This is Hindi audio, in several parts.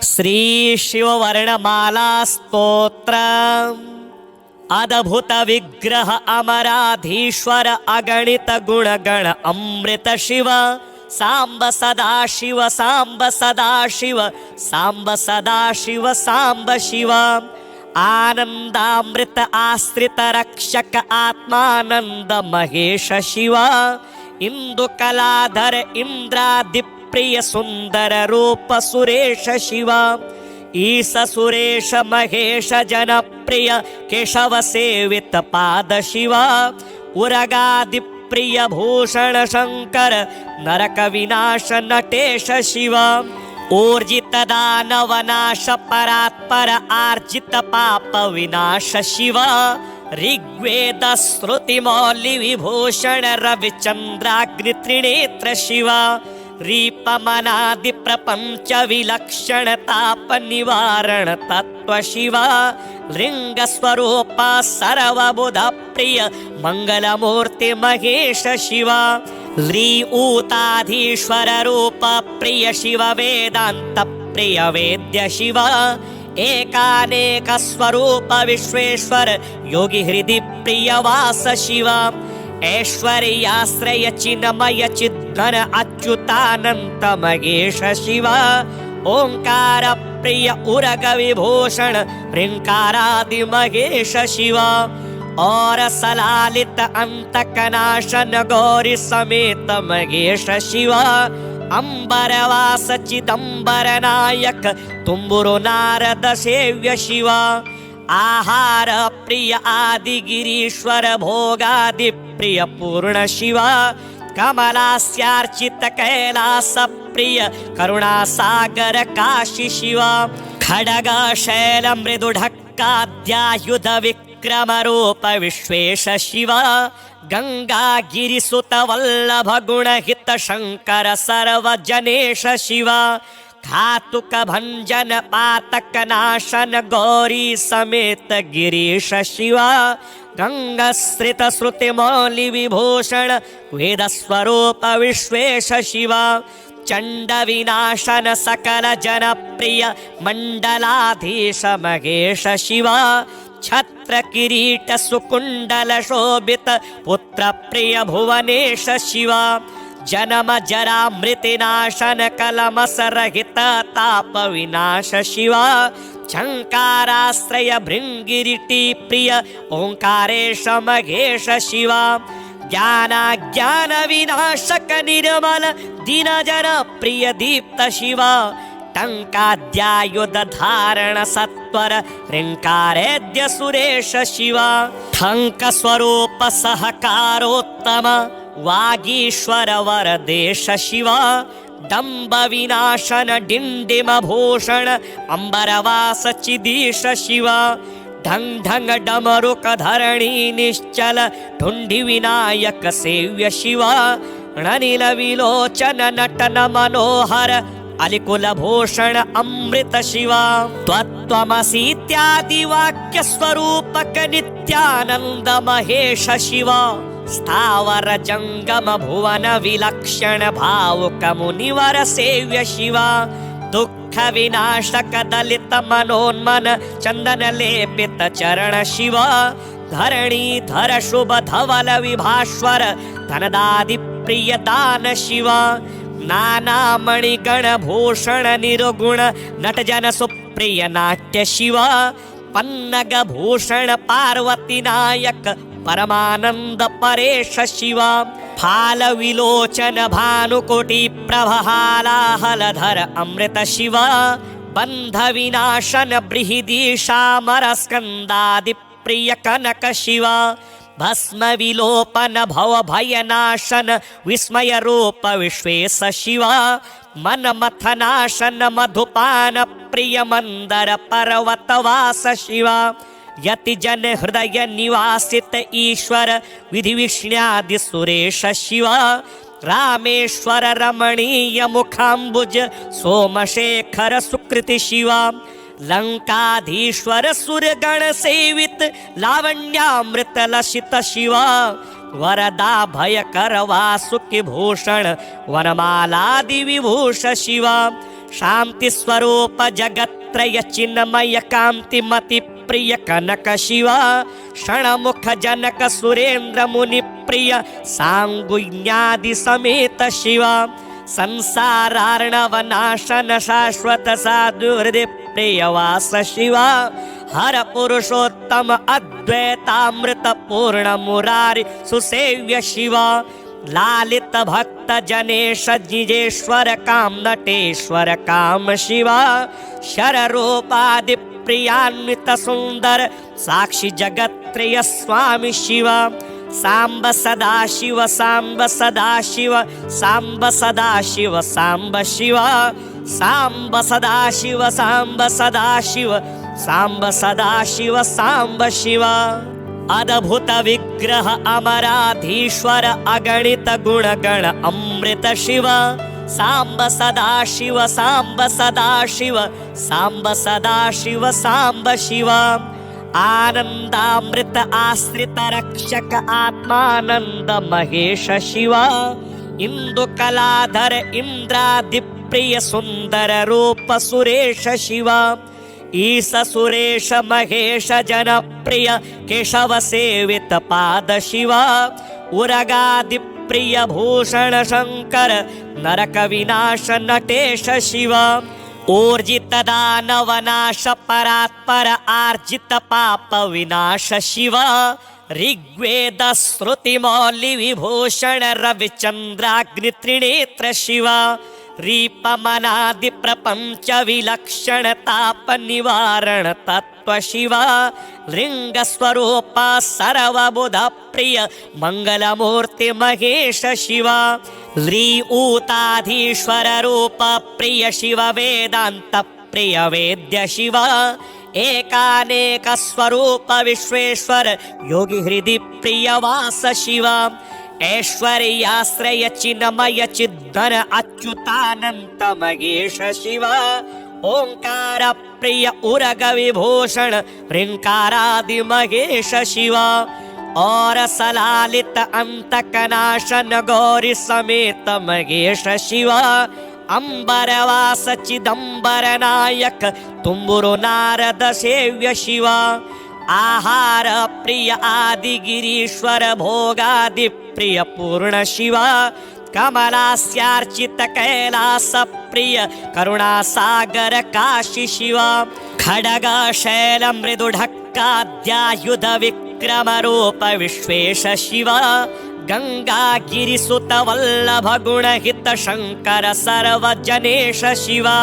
श्री शिववर्णमाला स्तोत्र। अद्भुत विग्रह अमराधीश्वर अगणित गुणगण अमृत शिव सांब सदा शिव सांब सदा शिव सांब सदा शिव सांब शिव। आनंदामृत आश्रित रक्षक आत्मानंद महेश शिव। इंदु कलाधर इंद्रादि प्रिय सुंदर रूप सुरेश शिव। ईश सुरेश महेश जनप्रिय केशव सेवित पाद शिव। उरगादि प्रिय भूषण शंकर नरक विनाश नटेश शिव। ऊर्जित दानव नाश परात्पर आर्जित पाप विनाश शिव। ऋग्वेद श्रुति मौलि विभूषण रविचंद्राग्नि त्रिनेत्र शिव। रीपमनादि प्रपंच विलक्षण ताप निवारण तत्व शिव। लिंग स्वरूप सर्वबुध प्रिय मंगलमूर्ति महेश शिव। ली ऊताधीश्वर रूप प्रिय शिव वेदांत प्रिय वेद्य शिव। एकानेक स्वरूप विश्वेश्वर योगी हृदि प्रिय वास शिव। ऐश्वर्याश्रय चिन्मय चिद्घन अच्युतानंत महेश शिव। ओंकार प्रिय उरग विभूषण ह्रींकारादि महेश शिव। और सलालित अंतकनाशन गौरी समेत महेश शिव। अंबरवास चिदंबर नायक तुम्बुरु नारद सेव्य शिव। आहार प्रिय आदि गिरीश्वर भोगादि प्रिय पूर्ण शिव। कमलास्यार्चित कैलास प्रिय करुणा सागर काशी शिव। खडग शैल मृदु ढक्काद्यायुध विक्रम रूप विश्वेश शिव। गंगा गिरिसुत वल्लभ गुण हित शंकर सर्वजनेश शिव। घातुक भंजन पातक नाशन गौरी समेत गिरीश शिव। गंगश्रित श्रुति मौलि विभूषण वेद स्वरूप विश्वेश शिव। चंड विनाशन सकल जन प्रिय मंडलाधीश महेश शिव। छत्र किरीट सुकुंडल शोभित पुत्र प्रिय भुवनेश शिव। जन्म जरा मृतिनाशन कलमस रहित ताप विनाश शिव। झंकाराश्रय भृंगिरिटी प्रिय ओंकारेश महेश शिव। ज्ञान विनाशक निर्मल दीन जन प्रिय दीप्त शिव। टंकाद्यायुध धारण सत्वर ह्रींकारेद्य सुरेश शिव। ठंक स्वरूप सहकारोत्तम वागीश्वर वरदेश शिव। डंब विनाशन डिंडिम भूषण अंबरवास चिदीश शिव। ढंग ढंग डमरुक धरणी निश्चल ढुंढि विनायक सेव्य शिव। णनिल विलोचन नटन मनोहर अलिकुल भूषण अमृत शिव। त्वत्त्वमसीत्यादि वाक्य स्वरूपक नित्यानंद महेश शिव। स्थावर जंगम भुवन विलक्षण भावुक मुनिवर सेव्य शिव। दुख विनाशक दलित मनोन्मन चंदन लेपित चरण शिव। धरणी धर शुभ धवल विभास्वर धनदादि प्रिय दान शिव। नाना मणिगण भूषण निरुगुण नटजन सुप्रिय नाट्य शिव। पन्नग भूषण पार्वती नायक परमानंद परेश शिव। फाल विलोचन भानुकोटि प्रभहालाहलधर अमृत शिव। बंध विनाशन बृहदीशामर स्कंदादि प्रिय कनक शिव। भस्म विलोपन भव भयनाशन विस्मय रूप विश्वेश शिव। मन मथनाशन मधुपान प्रिय मंदर पर्वतवास शिव। यति जन हृदय निवासित ईश्वर विधि विष्ण्यादि सुरेश शिव। रामेश्वर रमणीय मुखाम्बुज सोमशेखर सुकृति शिव। लंकाधीश्वर सुरगण सेवित लावण्यामृत लसित शिव। वरदा भयकर वासुकि भूषण वनमालादि विभूष शिव। शांति स्वरूप जगत्रय चिन्मय कांतिमति प्रिय कनक शिवा क्षणमुख जनक सुरेंद्र मुनि प्रिय सांगुन्यादि समेत शिवा संसारार्णव नाशन शाश्वत साधु हृदय प्रियवास शिवा हर पुरुषोत्तम अद्वैतामृत पूर्ण मुरारी सुसेव्य शिवा लालित भक्त जनेश जिजेश्वर काम नटेश्वर काम शिवा शर रूपादि प्रियान्वित सुंदर साक्षी जगत्त्रय स्वामी शिवा सांब सदा शिव सांब सदा शिव सांब सदा शिव सांब शिवा सांब सदा शिव सांब सदा शिव सांब सदा शिव सांब शिवा अद्भुत विग्रह अमराधीश्वर अगणित गुणगण अमृत शिव सांब सदा शिव सांब सदा शिव सांब सदा शिव सांब शिव आनंदामृत आश्रित रक्षक आत्मानंद महेश शिवा इंदु कलाधर इंद्रादि प्रिय सुंदर रूप सुरेश शिवा ईश सुरेश महेश जन प्रिय केशव सेवित पाद शिवा उरगादि प्रिय भूषण शंकर नरक विनाश नटेश शिवा ऊर्जित दानव नाश परात्पर आर्जित पाप विनाश शिवा ऋग्वेद श्रुति मौलि विभूषण रविचंद्राग्नि त्रिनेत्र शिवा रीपमनादि प्रपंच विलक्षण ताप निवारण तत्व शिवा लिंग स्वरूप सर्वबुध प्रिय मंगलमूर्ति महेश शिवा ली ऊताधीश्वर रूप प्रिय शिव वेदांत प्रिय वेद्य शिवा एकानेक स्वरूप विश्वेश्वर योगी हृदि प्रिय वास शिवा ऐश्वर्याश्रय चिन्मय चिद्धन अच्युतानंत महेश शिवा ओंकार प्रिय उरग विभूषण ऋंकारादि महेश शिवा और सलालित अंतकनाशन गौरी समेत महेश शिवा अंबरवास चिदंबर नायक तुम्बुरु नारद सेव्य शिवा आहार प्रिय आदि गिरीश्वर भोगादि प्रिय पूर्ण शिवा कमलास्यार्चित कैलास प्रिय करुणा सागर काशी शिवा खडग शैल मृदु ढक्काद्यायुध विक्रम रूप विश्वेश शिवा गंगा गिरिसुत वल्लभ गुण हित शंकर सर्वजनेश शिवा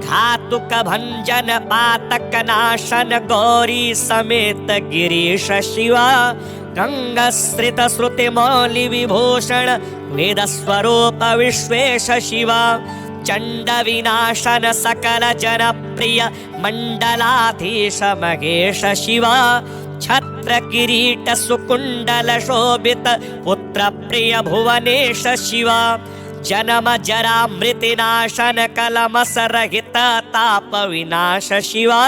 घातुक भंजन पातक नाशन गौरी समेत गिरीश शिवा गंगश्रित श्रुति मौलि विभूषण वेद स्वरूप विश्वेश शिवा चंड विनाशन सकल जन प्रिय मंडलाधीश महेश शिवा छत्र किरीट सुकुंडल शोभित पुत्र प्रिय भुवनेश शिवा जन्म जरा मृति नाशन कलमस रहित ताप विनाश शिवा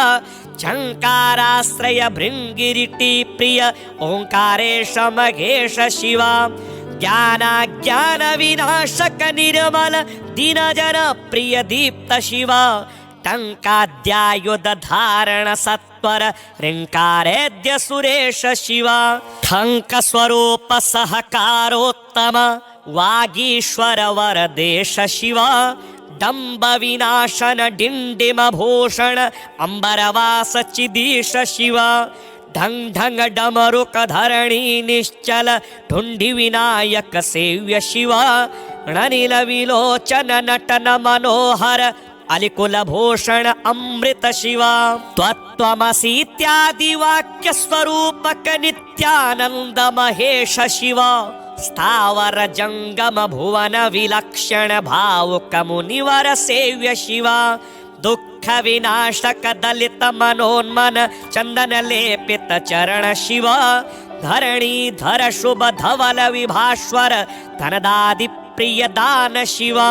झंकाराश्रय भृंगिरिटी प्रिय ओंकारेश महेश शिवा ज्ञान विनाशक निर्मल दीन जन प्रिय दीप्त शिवा टंकाद्यायुध धारण सत्वर ऋंकारेद्य सुरेश शिवा ठंक स्वरूप सहकारोत्तम वागीश्वर वरदेश शिवा डंब विनाशन डिंडिम भूषण अंबरवास चिदीश शिवा ढंग ढंग डमरुक धरणी निश्चल ढुंडी विनायक सेव्य शिवा णनिल विलोचन नटन मनोहर अलिकुल भूषण अमृत शिवा त्वत्वमसीत्यादि वाक्य स्वरूपक नित्यानंद महेश शिवा स्थावर जंगम भुवन विलक्षण भावुक मुनिवर सेव्य शिवा दुख विनाशक दलित मनोन्मन चंदन लेपित चरण शिवा धरणी धर शुभ धवल विभास्वर धनदादि प्रिय दान शिवा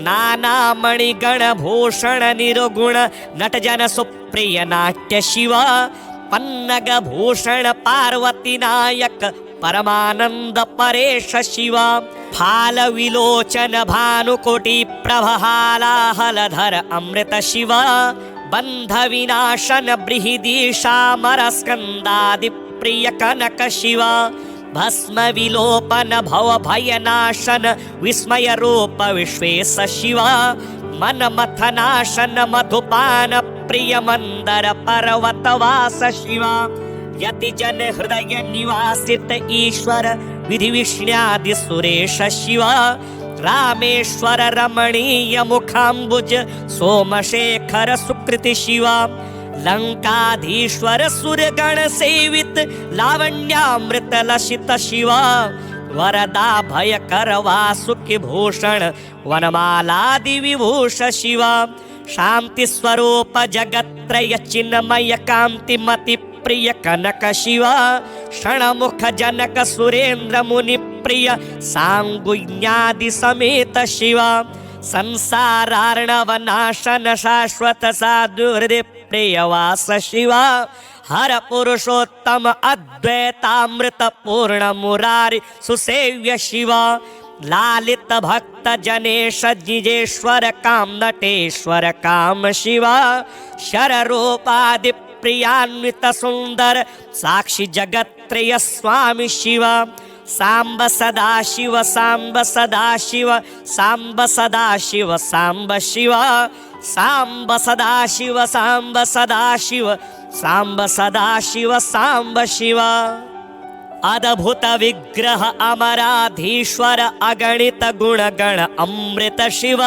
नाना मणिगण भूषण निरुगुण नटजन सुप्रिय नाट्य शिवा पन्नग भूषण पार्वती नायक परमानंद परेश शिव फाल विलोचन भानुकोटि प्रभालाहलधर अमृत शिव बंध विनाशन बृहदीशामर स्कंदादि प्रिय कनक शिव भस्म विलोपन भव भयनाशन विस्मय रूप विश्वेश शिव मन मथनाशन मधुपान प्रिय मंदर पर्वतवास शिव यति जन हृदय निवासित ईश्वर विधि विष्ण्यादि सुरेश शिव रामेश्वर रमणीय मुखाम्बुज सोमशेखर सुकृति शिव लंकाधीश्वर सुरगण सेवित लावण्यामृत लसित शिव वरदा भयकर वासुकि भूषण वनमालादि विभूष शिव शांति स्वरूप जगत्त्रय चिन्मय कांतिमति प्रिय कनक शिव क्षणमुख जनक सुरेंद्र मुनि प्रिय सांगुण्यादि समेत शिव संसारार्णव नाशन शाश्वत साधु हृदय प्रियवास शिव हर पुरुषोत्तम अद्वैतामृत पूर्ण मुरारी सुसेव्य शिव लालित भक्त जनेश जिजेश्वर काम नटेश्वर काम शिव शर रूपादि प्रियान्वित सुंदर साक्षी जगत्त्रय स्वामी शिव सांब सदा शिव सांब सदा शिव सांब सदा शिव सांब शिव सांब सदा शिव सांब सदा शिव सांब सदा शिव सांब शिव अद्भुत विग्रह अमराधीश्वर अगणित गुणगण अमृत शिव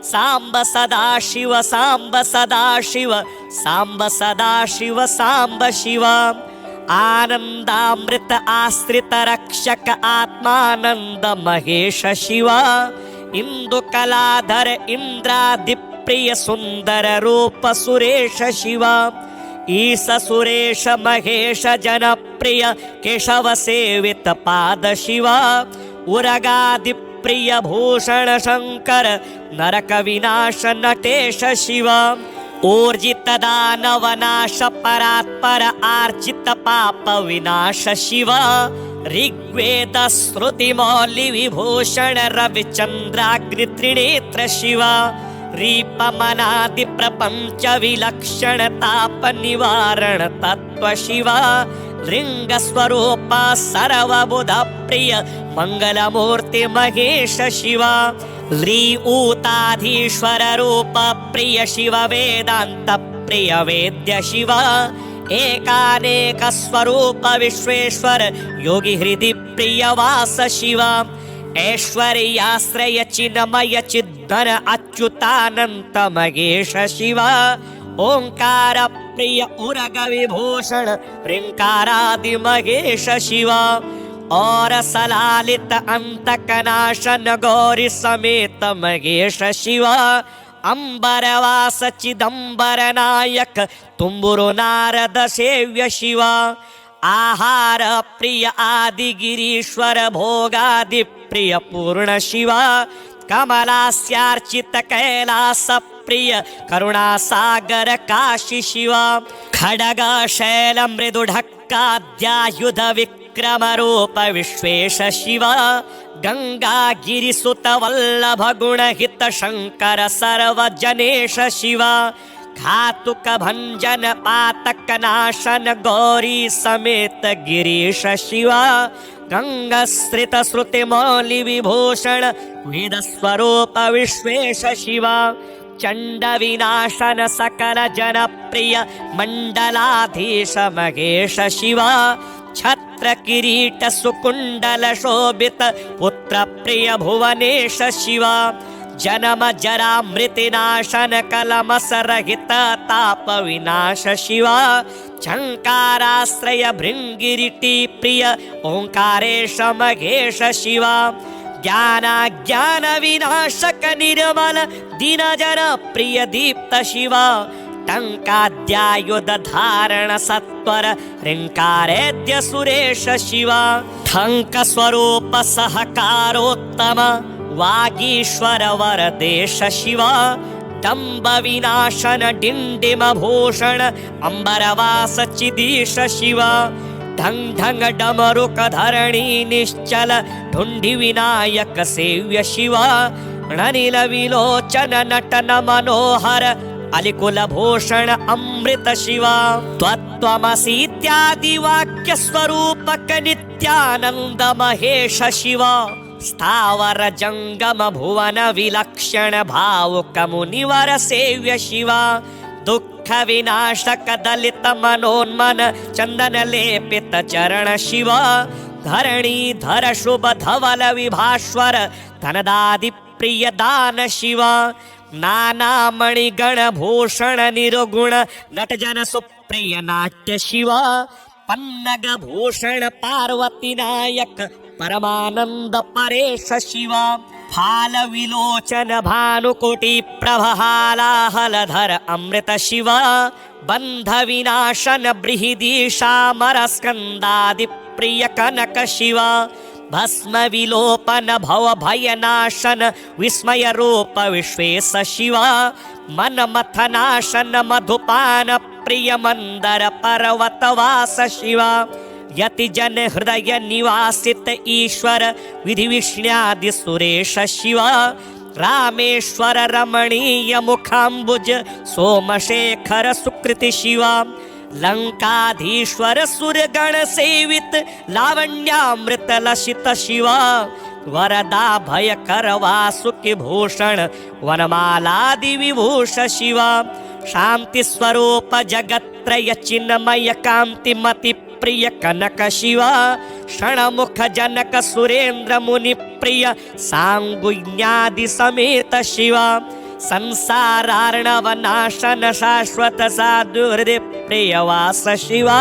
सांब सदा शिव सांब सदा शिव सांब सदा शिव सांब शिव आनंदामृत आश्रित रक्षक आत्मानंद महेश शिव इंदु कलाधर इंद्रादि प्रिय सुंदर रूप सुरेश शिव ईश सुरेश महेश जनप्रिय केशव सेवित पाद शिव उरगादि प्रिय भूषण शंकर नरक विनाश नटेश शिव ऊर्जित दानव नाश परात्पर आर्जित पाप विनाश शिव ऋग्वेद श्रुति मौलि विभूषण रविचंद्राग्नि त्रिनेत्र शिव रीपमनादि प्रपंच विलक्षण ताप निवारण तत्व शिव लिंग स्वरूप सर्वबुध प्रिय मंगलमूर्ति महेश शिव ऊताधीश्वर रूप प्रिय शिव वेदांत प्रिय वेद्य शिव एकानेक स्वरूप विश्वेश्वर योगी हृदि प्रिय वास शिव ऐश्वर्याश्रय चिन्मय चिद्धन अच्युतानंत महेश शिव ओंकार प्रिय उरग विभूषण ऋंकारादि महेश शिव और सलालित अंतकनाशन गौरी समेत महेश शिव अंबरवास चिदंबर नायक तुम्बुरु नारद सेव्य शिव आहार प्रिय आदि गिरीश्वर भोगादि प्रिय पूर्ण शिव कमलास्यार्चित कैलास प्रिय करुणा सागर काशी शिव खडग शैल मृदु ढक्काद्यायुध विक्रम रूप विश्वेश शिव गंगा गिरिसुत वल्लभ गुण हित शंकर सर्वजनेश शिव घातुक भंजन पातक नाशन गौरी समेत गिरीश शिव गंगस्त्रित श्रुति मौलि विभूषण वेद स्वरूप विश्वेश शिव चंड विनाशन सकल जन प्रिय मंडलाधीश महेश शिव छत्र किरीट सुकुंडल शोभित पुत्र प्रिय भुवनेश शिव जन्म जरा मृति नाशन कलमस रहित ताप विनाश शिव झंकाराश्रय भृंगिरिटी प्रिय ओंकारेश महेश शिव ज्ञान विनाशक निर्मल दीन जन प्रिय दीप्त शिव टंकाद्यायुध धारण सत्वर ऋंकारेद्य सुरेश शिव ठंक स्वरूप सहकारोत्तम वागीश्वर वरदेश शिव डंब विनाशन डिंडिम भूषण अंबरवास चिदीश शिव ढंग ढंग डमरुक धरणी निश्चल ढुंढि विनायक सेव्य शिवा णनिल विलोचन नटन मनोहर अलिकुल भूषण अमृत शिवा त्वत्त्वमसीत्यादि वाक्य स्वरूपक नित्यानंद महेश शिवा स्थावर जंगम भुवन विलक्षण भावुक मुनिवर सेव्य शिवा दुख विनाशक दलित मनोन्मन चंदन लेपित चरण शिवा धरणी धर शुभ धवल विभास्वर धनदादि प्रिय दान शिवा नाना मणिगण भूषण निरुगुण नट जन सुप्रिय नाट्य शिवा पन्नग भूषण पार्वती नायक परमानंद परेश शिवा फाल विलोचन भानुकोटि प्रभहालाहलधर अमृत शिवा बंध विनाशन बृहदीशामर स्कंदादि प्रिय कनक शिवा भस्म विलोपन भव भयनाशन विस्मय रूप विश्वेश शिवा मन मथनाशन मधुपान प्रिय मंदर पर्वतवास शिवा यति जन हृदय निवासित ईश्वर विधि विष्ण्यादि सुरेश शिवा रामेश्वर रमणीय मुखाम्बुज सोमशेखर सुकृति शिवा लंकाधीश्वर सुरगण सेवित लावण्यामृत लसित शिवा वरदा भयकर वासुकि भूषण वनमालादि विभूष शिवा शांति स्वरूप जगत्त्रय चिन्मय कांति मति प्रिय कनक शिवा क्षणमुख जनक सुरेंद्र मुनि प्रिय सांगुज्ञादि समेत शिवा संसारार्णव नाशन शाश्वत साधु हृदय प्रियवास शिवा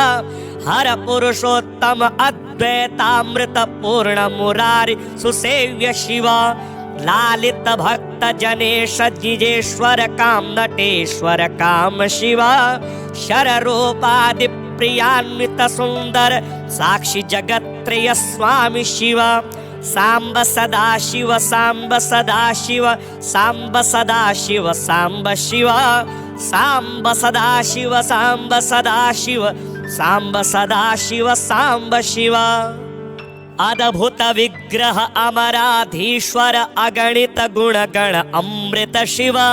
हर पुरुषोत्तम अद्वैतामृत पूर्ण मुरारी सुसेव्य शिवा लालित भक्त जनेश जिजेश्वर काम नटेश्वर काम शिवा शर रूपादि प्रियान्वित सुंदर साक्षी जगत्त्रय स्वामी शिवा सांब सदा शिव सांब सदा शिव सांब सदा शिव सांब शिवा सांब सदा शिव सांब सदा शिव सांब सदा शिव सांब शिवा अद्भुत विग्रह अमराधीश्वर अगणित गुणगण अमृत शिवा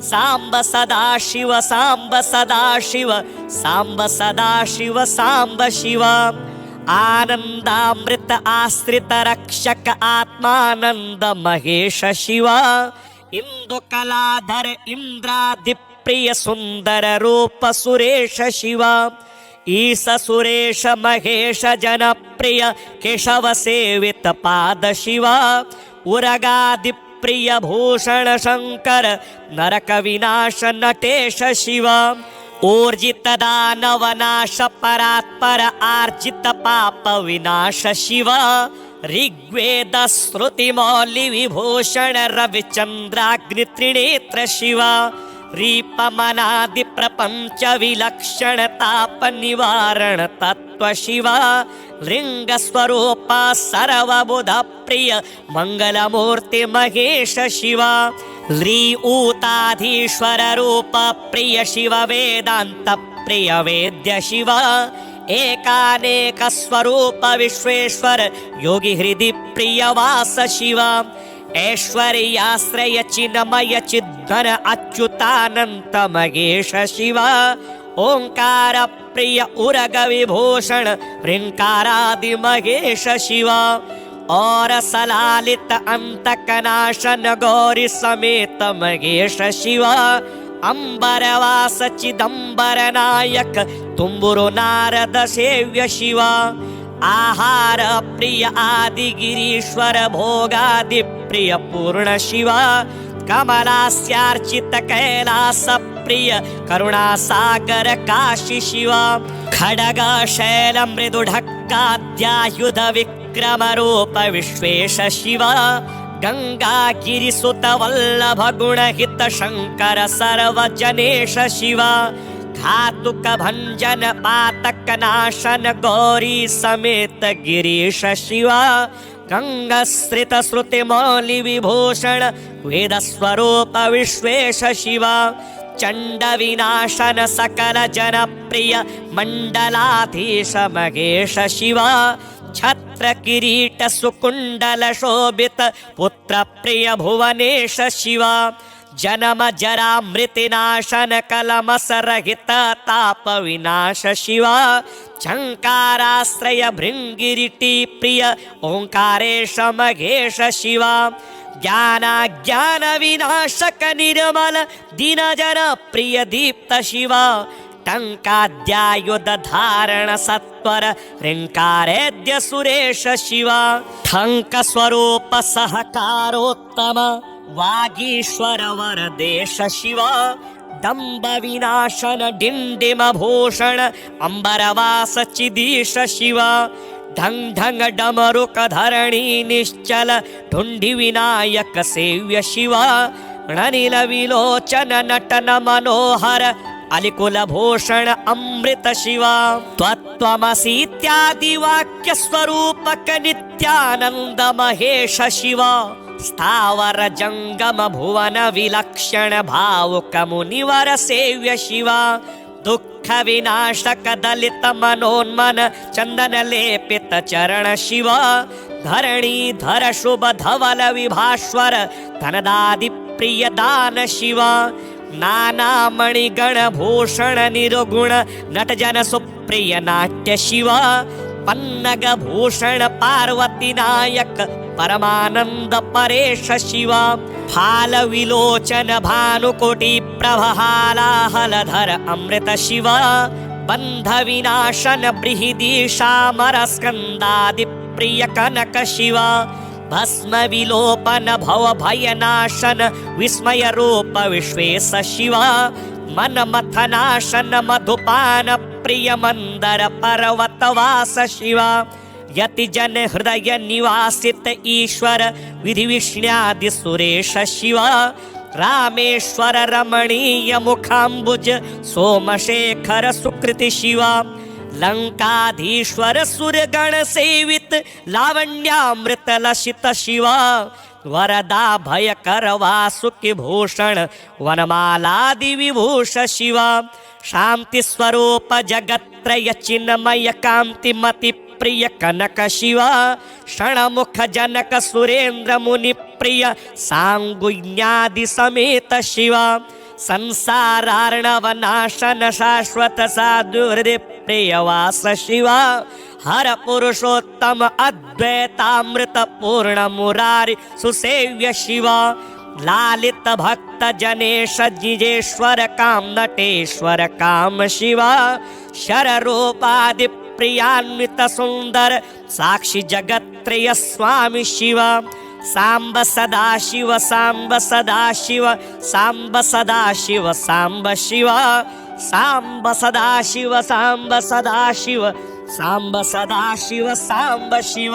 सांब सदा शिव सांब सदा शिव सांब सदा शिव सांब शिवा आनंदामृत आश्रित रक्षक आत्मानंद महेश शिवा इंदु कलाधर इंद्रादि प्रिय सुंदर रूप सुरेश शिवा ईश सुरेश महेश जन प्रिय केशव सेवित पाद शिवा उरगादि प्रिय भूषण शंकर नरक विनाश नटेश शिवा ऊर्जित दानव नाश परात्पर आर्जित पाप विनाश शिवा ऋग्वेद श्रुति मौलि विभूषण रविचंद्राग्नि त्रिनेत्र शिवा रीपमनादि प्रपंच विलक्षण ताप निवारण तत्व शिवा लिंग स्वरूप सर्वबुध प्रिय मंगलमूर्ति महेश शिवा ली ऊताधीश्वर रूप प्रिय शिव वेदांत प्रिय वेद्य शिवा एकानेक स्वरूप विश्वेश्वर योगी हृदि प्रिय वास शिवा ऐश्वर्याश्रय चिन्मय चिद्धन अच्युतानंत महेश शिवा ओंकार प्रिय उरग विभूषण ऋंकारादि महेश शिवा और सलालित अंतकनाशन गौरी समेत महेश शिवा अंबरवास चिदंबर नायक तुम्बुरु नारद सेव्य शिवा आहार प्रिय आदि गिरीश्वर भोगादि प्रिय पूर्ण शिवा कमलास्यार्चित कैलास प्रिय करुणा सागर काशी शिवा खडग शैल मृदुढक्काद्यायुध विक्रम रूप विश्वेश शिवा गंगा गिरिसुत वल्लभ गुण हित शंकर सर्वजनेश शिवा घातुक भंजन पातक नाशन गौरी समेत गिरीश शिवा गंगश्रित श्रुति मौलि विभूषण वेद स्वरूप विश्वेश शिवा चंड विनाशन सकल जनप्रिय मंडलाधीश महेश शिव छत्र किरीट सुकुंडल शोभित पुत्र प्रिय भुवनेश शिव जन्म जरा मृतिनाशन कलमस रहित ताप विनाश शिव झंकाराश्रय भृंगिरिटी प्रिय ओंकारेश महेश शिव ज्ञान विनाशक निर्मल दीन जन प्रिय दीप्त शिव टंकाद्यायुध धारण सत्वर ह्रींकारेद्य सुरेश शिव ठंक स्वरूप सहकारोत्तम वागीश्वर वरदेश शिव दंभ विनाशन डिंडिम भूषण अंबरवास चिदीश शिव ढंग ढंग डमरुक धरणी निश्चल ढुंढि विनायक सेव्य शिव णनिल विलोचन नटन मनोहर अलिकुल भूषण अमृत शिव त्वत्त्वमसीत्यादि वाक्य स्वरूपक नित्यानंद महेश शिव स्थावर जंगम भुवन विलक्षण भावुक मुनिवर सेव्य शिव दुख विनाशक दलित मनोन्मन चंदन लेपित चरण शिव धरणी धर शुभ धवल विभास्वर धनदादि प्रिय दान शिव नाना मणिगण भूषण निरुगुण नट जन सुप्रिय नाट्य शिव पन्नग भूषण पार्वती नायक परमानंद परेश शिव फाल विलोचन भानुकोटि प्रभहालाहलधर अमृत शिव बंध विनाशन बृहदीशामर स्कंदादि प्रिय कनक शिव भस्म विलोपन भव भयनाशन विस्मय रूप विश्वेश शिव मन मथनाशन मधुपान प्रिय मंदर पर्वतवास शिव यति जन हृदय निवासित ईश्वर विधि विष्ण्यादि सुरेश शिव रामेश्वर रमणीय मुखाम्बुज सोमशेखर सुकृति शिव लंकाधीश्वर सुरगण सेवित लावण्यामृत लसित शिव वरदा भयकर वासुकि भूषण वनमालादि विभूष शिव शांति स्वरूप जगत्रय चिन्मय कांति मति प्रिय कनक शिव क्षणमुख जनक सुरेंद्र मुनि प्रिय सांगुन्यादि समेत शिव संसारार्णव नाशन शाश्वत साधु हृदय प्रियवास शिव हर पुरुषोत्तम अद्वैतामृत पूर्ण मुरारी सुसेव्य शिव लालित भक्त जनेश जिजेश्वर काम नटेश्वर काम शिव शर रूपादि प्रियान्वित सुंदर साक्षी जगत्त्रय स्वामी शिव सांब सदा शिव सांब सदा शिव सांब सदा शिव सांब शिव सांब सदा शिव सांब सदा शिव सांब सदा शिव सांब शिव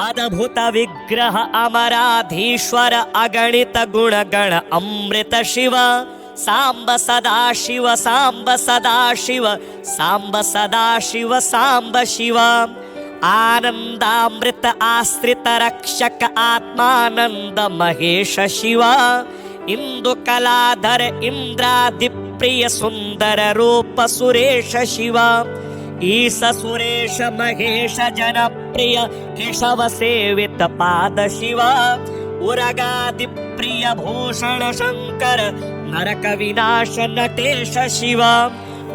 अद्भुत विग्रह अमराधीश्वर अगणित गुणगण अमृत शिव सांब सदा शिव सांब सदा शिव सांब सदा शिव सांब शिव आनंदामृत आश्रित रक्षक आत्मानंद महेश शिव इंदु कलाधर इंद्रादि प्रिय सुंदर रूप सुरेश शिव ईश सुरेश महेश जन प्रिय केशव सेवित पाद शिव उरगादि प्रिय भूषण शंकर नरक विनाश नटेश शिव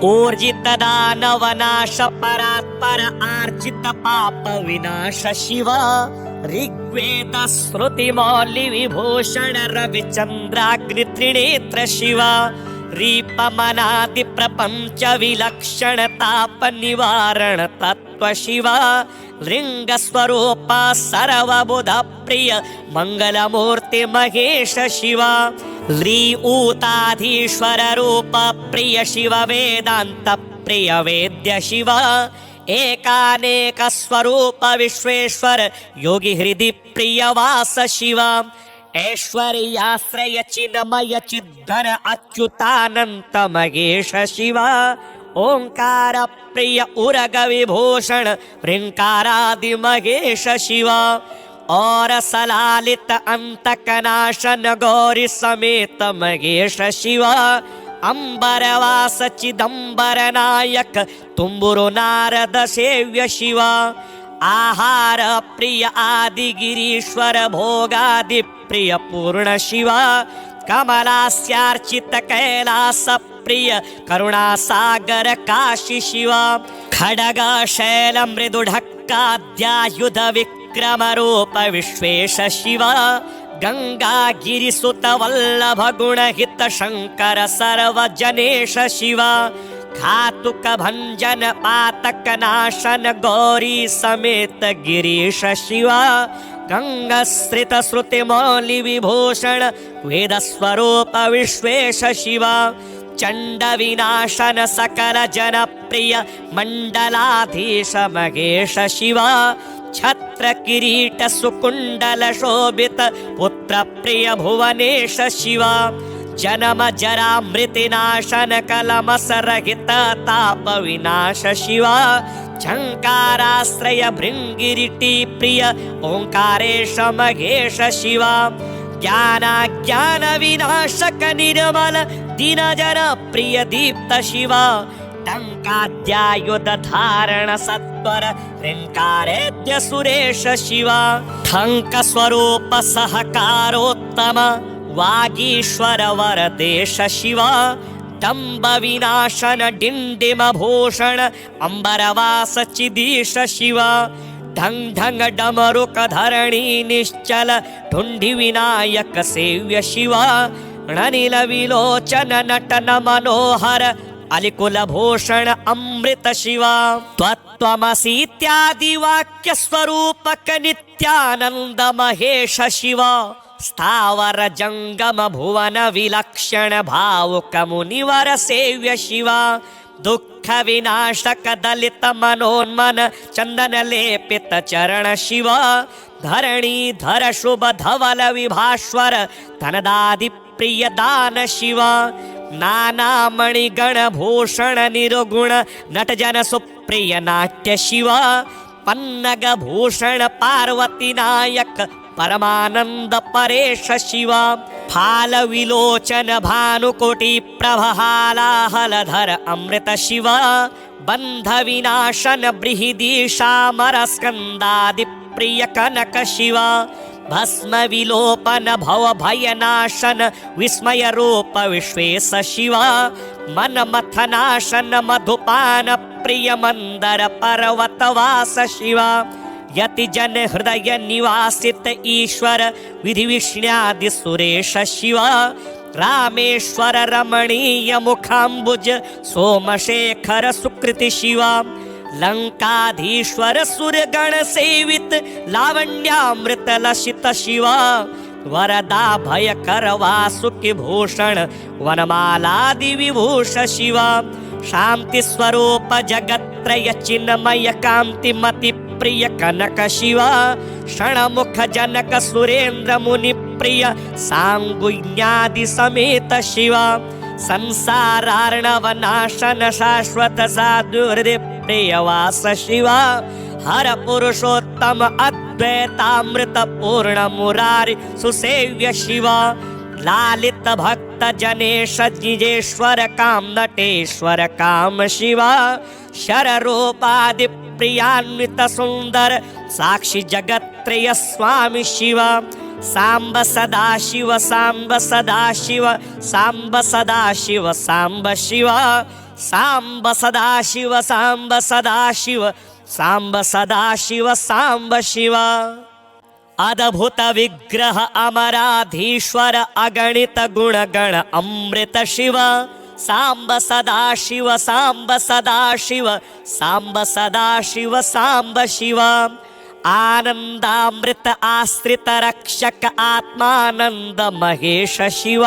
ऊर्जित दानव नाश परात्पर आर्जित पाप विनाश शिव ऋग्वेद श्रुति मौलि विभूषण रविचंद्राग्नि त्रिनेत्र शिव रीपमनादि प्रपंच विलक्षण ताप निवारण तत्व शिव लिंग स्वरूप सर्वबुध प्रिय मंगलमूर्ति महेश शिव ली ऊताधीश्वर रूप प्रिय शिव वेदांत प्रिय वेद्य शिव एकानेक स्वरूप विश्वेश्वर योगी हृदि प्रिय वास शिव ऐश्वर्याश्रय चिन्मय चिद्धन अच्युतानंत महेश शिव ओंकार प्रिय उरग विभूषण ह्रींकारादि महेश शिव और सलालित अंतकनाशन गौरी समेत महेश शिव अंबरवास चिदंबर नायक तुम्बुरु नारद सेव्य शिव आहार प्रिय आदि गिरीश्वर भोगादि प्रिय पूर्ण शिव कमलास्यार्चित कैलास प्रिय करुणा सागर काशी शिव खडग शैल मृदुढक्काद्यायुध विक्रम रूप विश्वेश शिव गंगा गिरिसुत वल्लभ गुण हित शंकर सर्वजनेश शिव घातुक भंजन पातक नाशन गौरी समेत गिरीश शिव गंगश्रित श्रुति मौलि विभूषण वेद स्वरूप विश्वेश शिव चंड विनाशन सकल जन प्रिय मंडलाधीश महेश शिव छत्र किरीट सुकुंडल शोभित पुत्र प्रिय भुवनेश शिव जन्म जरा मृतिनाशन कलमस रहित ताप विनाश शिव झंकाराश्रय भृंगिरिटी प्रिय ओंकारेश महेश शिव ज्ञान विनाशक निर्मल दीन जन प्रिय दीप्त शिव टंकाद्यायुध धारण सत्वर ह्रींकारेद्य सुरेश शिव ठंक स्वरूप सहकारोत्तम वागीश्वर वरदेश शिव डंब विनाशन डिंडिम भूषण अंबरवास चिदीश शिव ढंग ढंग डमरुक धरणी निश्चल ढुंढि विनायक सेव्य शिव णनिल विलोचन नटन मनोहर अलिकुल भूषण अमृत शिव त्वत्त्वमसीत्यादि वाक्य स्वरूपक नित्यानंद महेश शिव स्थावर जंगम भुवन विलक्षण भावुक मुनिवर सेव्य शिव दुःख विनाशक दलित मनोन्मन चंदन लेपित चरण शिव धरणी धर शुभ धवल विभास्वर धनदादि प्रिय दान शिव नाना मणिगण भूषण निरुगुण नटजन सुप्रिय नाट्य शिव पन्नग भूषण पार्वती नायक परमानंद परेश शिव फाल विलोचन भानुकोटि प्रभहालाहलधर अमृत शिव बंध विनाशन बृहदीशामर स्कंदादि प्रिय कनक शिव भस्म विलोपन भव भयनाशन विस्मय रूप विश्वेश शिव मन मथनाशन मधुपान प्रिय मंदर पर्वतवास शिव यति जन हृदय निवासित ईश्वर विधि विष्ण्यादि सुरेश शिव रामेश्वर रमणीय मुखाम्बुज सोमशेखर सुकृति शिव लंकाधीश्वर सुरगण सेवित लावण्यामृत लसित शिव वरदा भयकर वासुकि भूषण वनमालादि विभूष शिव शांति स्वरूप जगत्रय चिन्मय कांति मति प्रिय कनक शिव क्षणमुख जनक सुरेंद्र मुनि प्रिय सांगुण्यादि समेत शिव संसारार्णव नाशन शाश्वत साधुहृदय प्रियवास शिव हर पुरुषोत्तम अद्वैतामृत पूर्ण मुरारि सुसेव्य शिव लालित भक्त जनेश जिजेश्वर काम नटेश्वर काम शिव शर रूपादि प्रियान्वित सुंदर साक्षी जगत्त्रय स्वामी शिव सांब सदा शिव सांब सदा शिव सांब सदा शिव सांब शिव सांब सदा शिव सांब सदा शिव सांब सदा शिव सांब शिव अद्भुत विग्रह अमराधीश्वर अगणित गुणगण अमृत शिव सांब सदा शिव सांब सदा शिव सांब सदा शिव सांब शिव आनंदामृत आश्रित रक्षक आत्मानंद महेश शिव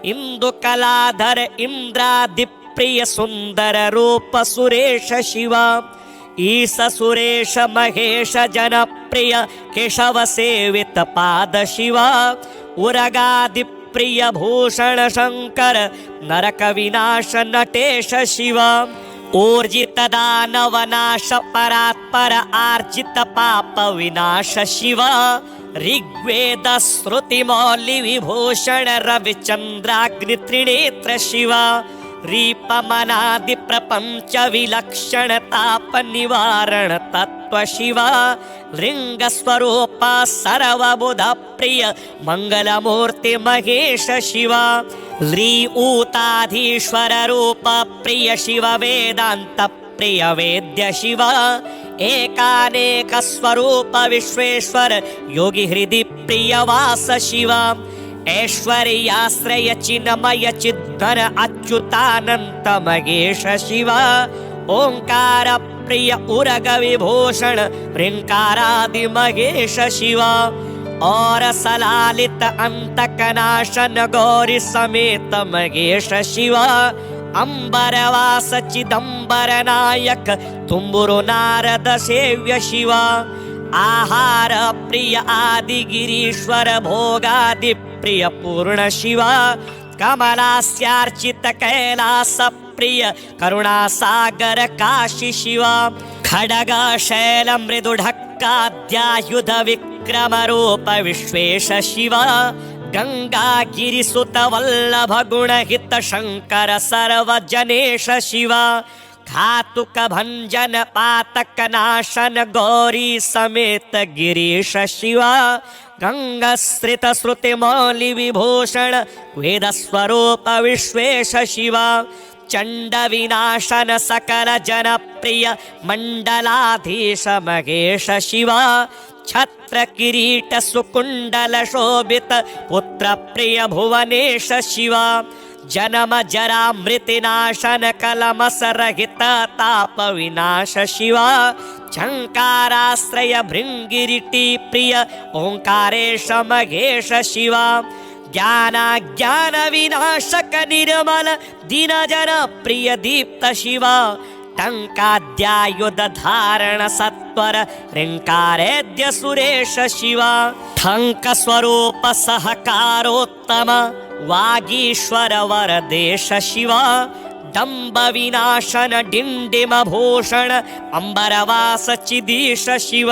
इंदु कलाधर इंद्रादि प्रिय सुंदर रूप सुरेश शिव ईश सुरेश महेश जन प्रिय केशव सेवित पाद शिव उरगादि प्रिय भूषण शंकर नरक विनाश नटेश शिव ऊर्जित दानवनाश परात्पर आर्जित पाप विनाश शिव ऋग्वेद श्रुति मौलि विभूषण रविचंद्राग्नि त्रिनेत्र शिव रीपमनादि प्रपंच विलक्षण ताप निवारण तत्व शिव लिंग स्वरूप सर्वबुध प्रिय मंगलमूर्ति महेश शिव ली ऊताधीश्वर रूप प्रिय शिव वेदांत प्रिय वेद्य शिव एकानेक स्वरूप विश्वेश्वर योगी हृदि प्रिय वास शिव ऐश्वर्याश्रय चिन्मय चिद्धन अच्युतानंत महेश शिव ओंकार प्रिय उरग विभूषण ह्रींकारादि महेश शिव और सलालित अंतकनाशन गौरी समेत महेश शिव अंबरवास चिदंबर नायक तुम्बुरु नारद सेव्य शिव आहार प्रिय आदि गिरीश्वर भोगादि प्रिय पूर्ण शिव कमलास्यार्चित कैलास प्रिय करुणा सागर काशी शिव खडग शैल मृदुढक्काद्यायुध विक्रम रूप विश्वेश शिव गंगा गिरिसुत वल्लभ गुण हित शंकर सर्वजनेश शिव घातुक भंजन पातक नाशन गौरी समेत गिरीश शिव गंगश्रित श्रुति मौलि विभूषण वेद स्वरूप विश्वेश शिव चंड विनाशन सकल जन प्रिय मंडलाधीश महेश शिव छत्र किरीट सुकुंडल शोभित पुत्र प्रिय भुवनेश शिव जन्म जरा मृति नाशन कलमस रहित ताप विनाश शिव झंकाराश्रय भृंगिरिटी प्रिय ओंकारेश महेश शिव ज्ञान विनाशक निर्मल दीन जन प्रिय दीप्त शिव टंकाद्यायुध धारण सत्वर ह्रींकारेद्य सुरेश शिव ठंक स्वरूप सहकारोत्तम वागीश्वर वरदेश शिव डंब विनाशन डिंडिम भूषण अंबरवास चिदीश शिव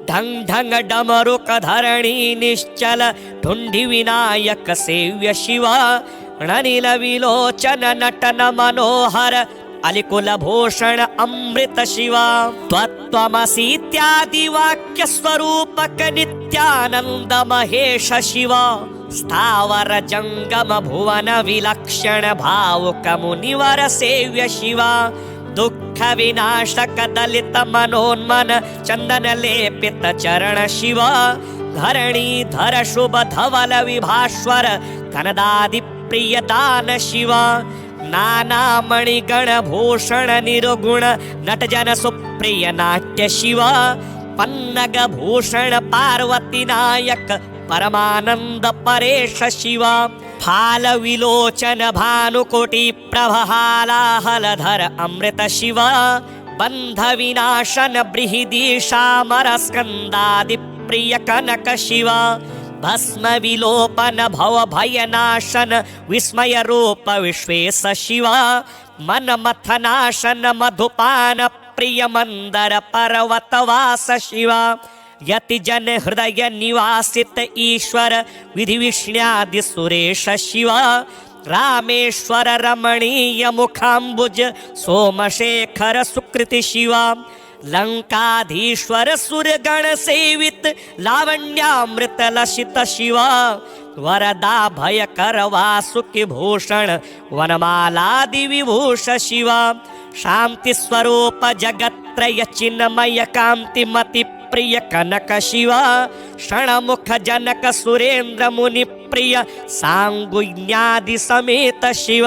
ढंग ढंग डमरुक धरणी निश्चल ढुंढि विनायक सेव्य शिव णनिल विलोचन नटन मनोहर अलिकुल भूषण अमृत शिव त्वत्वमसीत्यादि वाक्य स्वरूपक नित्यानंद महेश शिव स्थावर जंगम भुवन विलक्षण भावुक मुनिवर सेव्य शिव दुख विनाशक दलित मनोन्मन चंदन लेपित चरण शिव धरणी धर शुभ धवल विभास्वर धनदादि प्रिय दान शिव नाना मणिगण भूषण निर्गुण नटजन सुप्रिय नाट्य शिव पन्नग भूषण पार्वती नायक परमानंद परेश शिव फाल विलोचन भानुकोटि प्रभहालाहलधर अमृत शिव बंध विनाशन बृहदीशामर स्कंदादि प्रिय कनक शिव भस्म विलोपन भव भयनाशन विस्मय रूप विश्वेश शिव मन मथनाशन मधुपान प्रिय मंदर पर्वतवास शिव यति जन हृदय निवासित ईश्वर विधि विष्ण्यादि सुरेश शिव रामेश्वर रमणीय मुखाम्बुज सोमशेखर सुकृति शिव लंकाधीश्वर सुरगण सेवित लावण्यामृत लसित शिव वरदा भयकर वासुकि भूषण वनमालादि विभूष शिव शांति स्वरूप जगत्त्रय चिन्मय कांति मति प्रिय कनक शिव क्षणमुख जनक सुरेंद्र मुनि प्रिय सांगुज्ञादि समेत शिव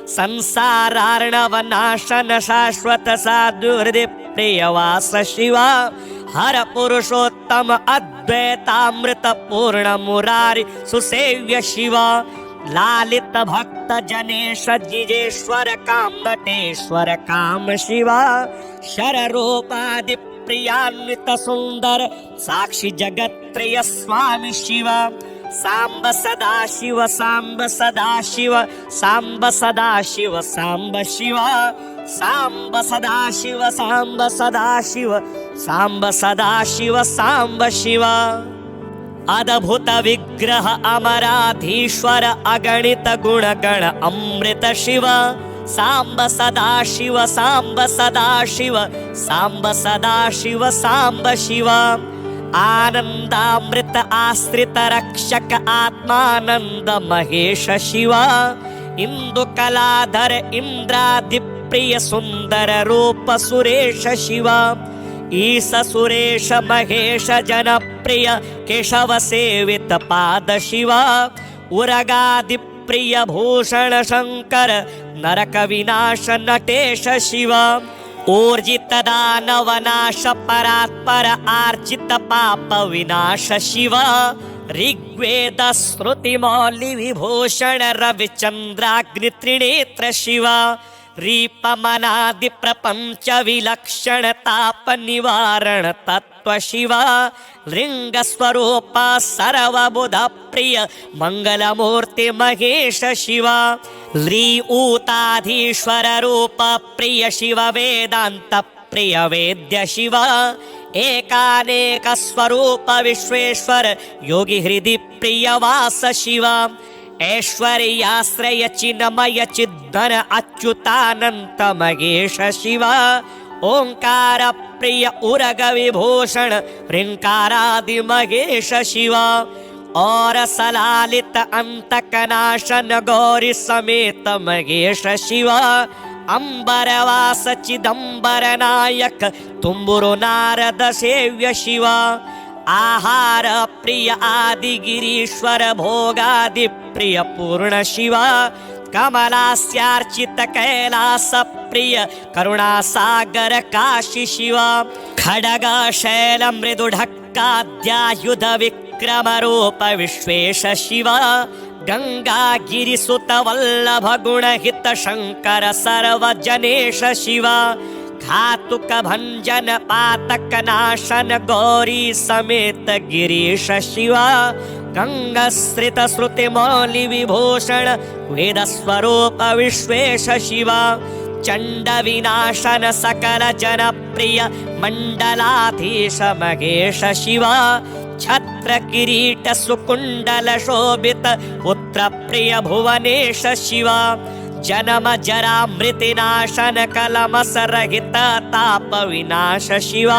संसारार्णव नाशन शाश्वत साधु हृदय प्रियवास शिव हर पुरुषोत्तम अद्वैतामृत पूर्ण मुरारी सुसेव्य शिव लालित भक्त जनेश जिजेश्वर काम नटेश्वर काम शिव शर रूपादि प्रियान्वित सुंदर साक्षी जगत्त्रय स्वामी शिव सांब सदाशिव सांब सदाशिव सांब सदाशिव सांब शिव सांब सदाशिव सांब सदाशिव सांब सदाशिव सांब शिव अद्भुत विग्रह अमराधीश्वर अगणित गुणगण अमृत शिव सांब सदाशिव सांब सदाशिव सांब सदाशिव सांब शिव आनंदामृत आश्रित रक्षक आत्मानंद महेश शिव इंदु कलाधर इंद्रादि प्रिय सुंदर रूप सुरेश शिव ईश सुरेश महेश जनप्रिय केशव सेवित पाद शिव उरगादि प्रिय भूषण शंकर नरक विनाश नटेश शिव ऊर्जित दानव नाश परात्पर आर्जित पाप विनाश शिव ऋग्वेद श्रुति मौलि विभूषण रविचंद्राग्नि त्रिनेत्र शिव रीपमनादि प्रपंच विलक्षण ताप निवारण तत्व शिव लिंग स्वरूप सर्वबुध प्रिय मंगलमूर्ति महेश शिव ली ऊताधीश्वर रूप प्रिय शिव वेदांत प्रिय वेद्य शिव एकानेक स्वरूप विश्वेश्वर योगी हृदि प्रिय वास शिव ऐश्वर्याश्रय चिन्मय चिद्धन अच्युतानंत महेश शिव ओंकार प्रिय उरग विभूषण ऋंकारादि महेश शिव और सलालित अंतकनाशन गौरी समेत महेश शिव अंबरवास चिदंबर नायक तुम्बुरु नारद सेव्य शिव आहार प्रिय आदि गिरीश्वर भोगादि प्रिय पूर्ण शिव कमलास्यार्चित कैलास प्रिय करुणा सागर काशी शिव खडग शैल मृदुढक्काद्यायुध विक्रम रूप विश्वेश शिव गंगा गिरिसुत वल्लभ गुण हित शंकर सर्वजनेश शिव घातुक भंजन पातक नाशन गौरी समेत गिरीश शिव गंगश्रित श्रुति मौलि विभूषण वेद स्वरूप विश्वेश शिव चंड विनाशन सकल जन प्रिय मंडलाधीश महेश शिव छत्र किरीट सुकुंडल शोभित पुत्र प्रिय भुवनेश शिव जन्म जरा मृतिनाशन कलमस रहित ताप विनाश शिव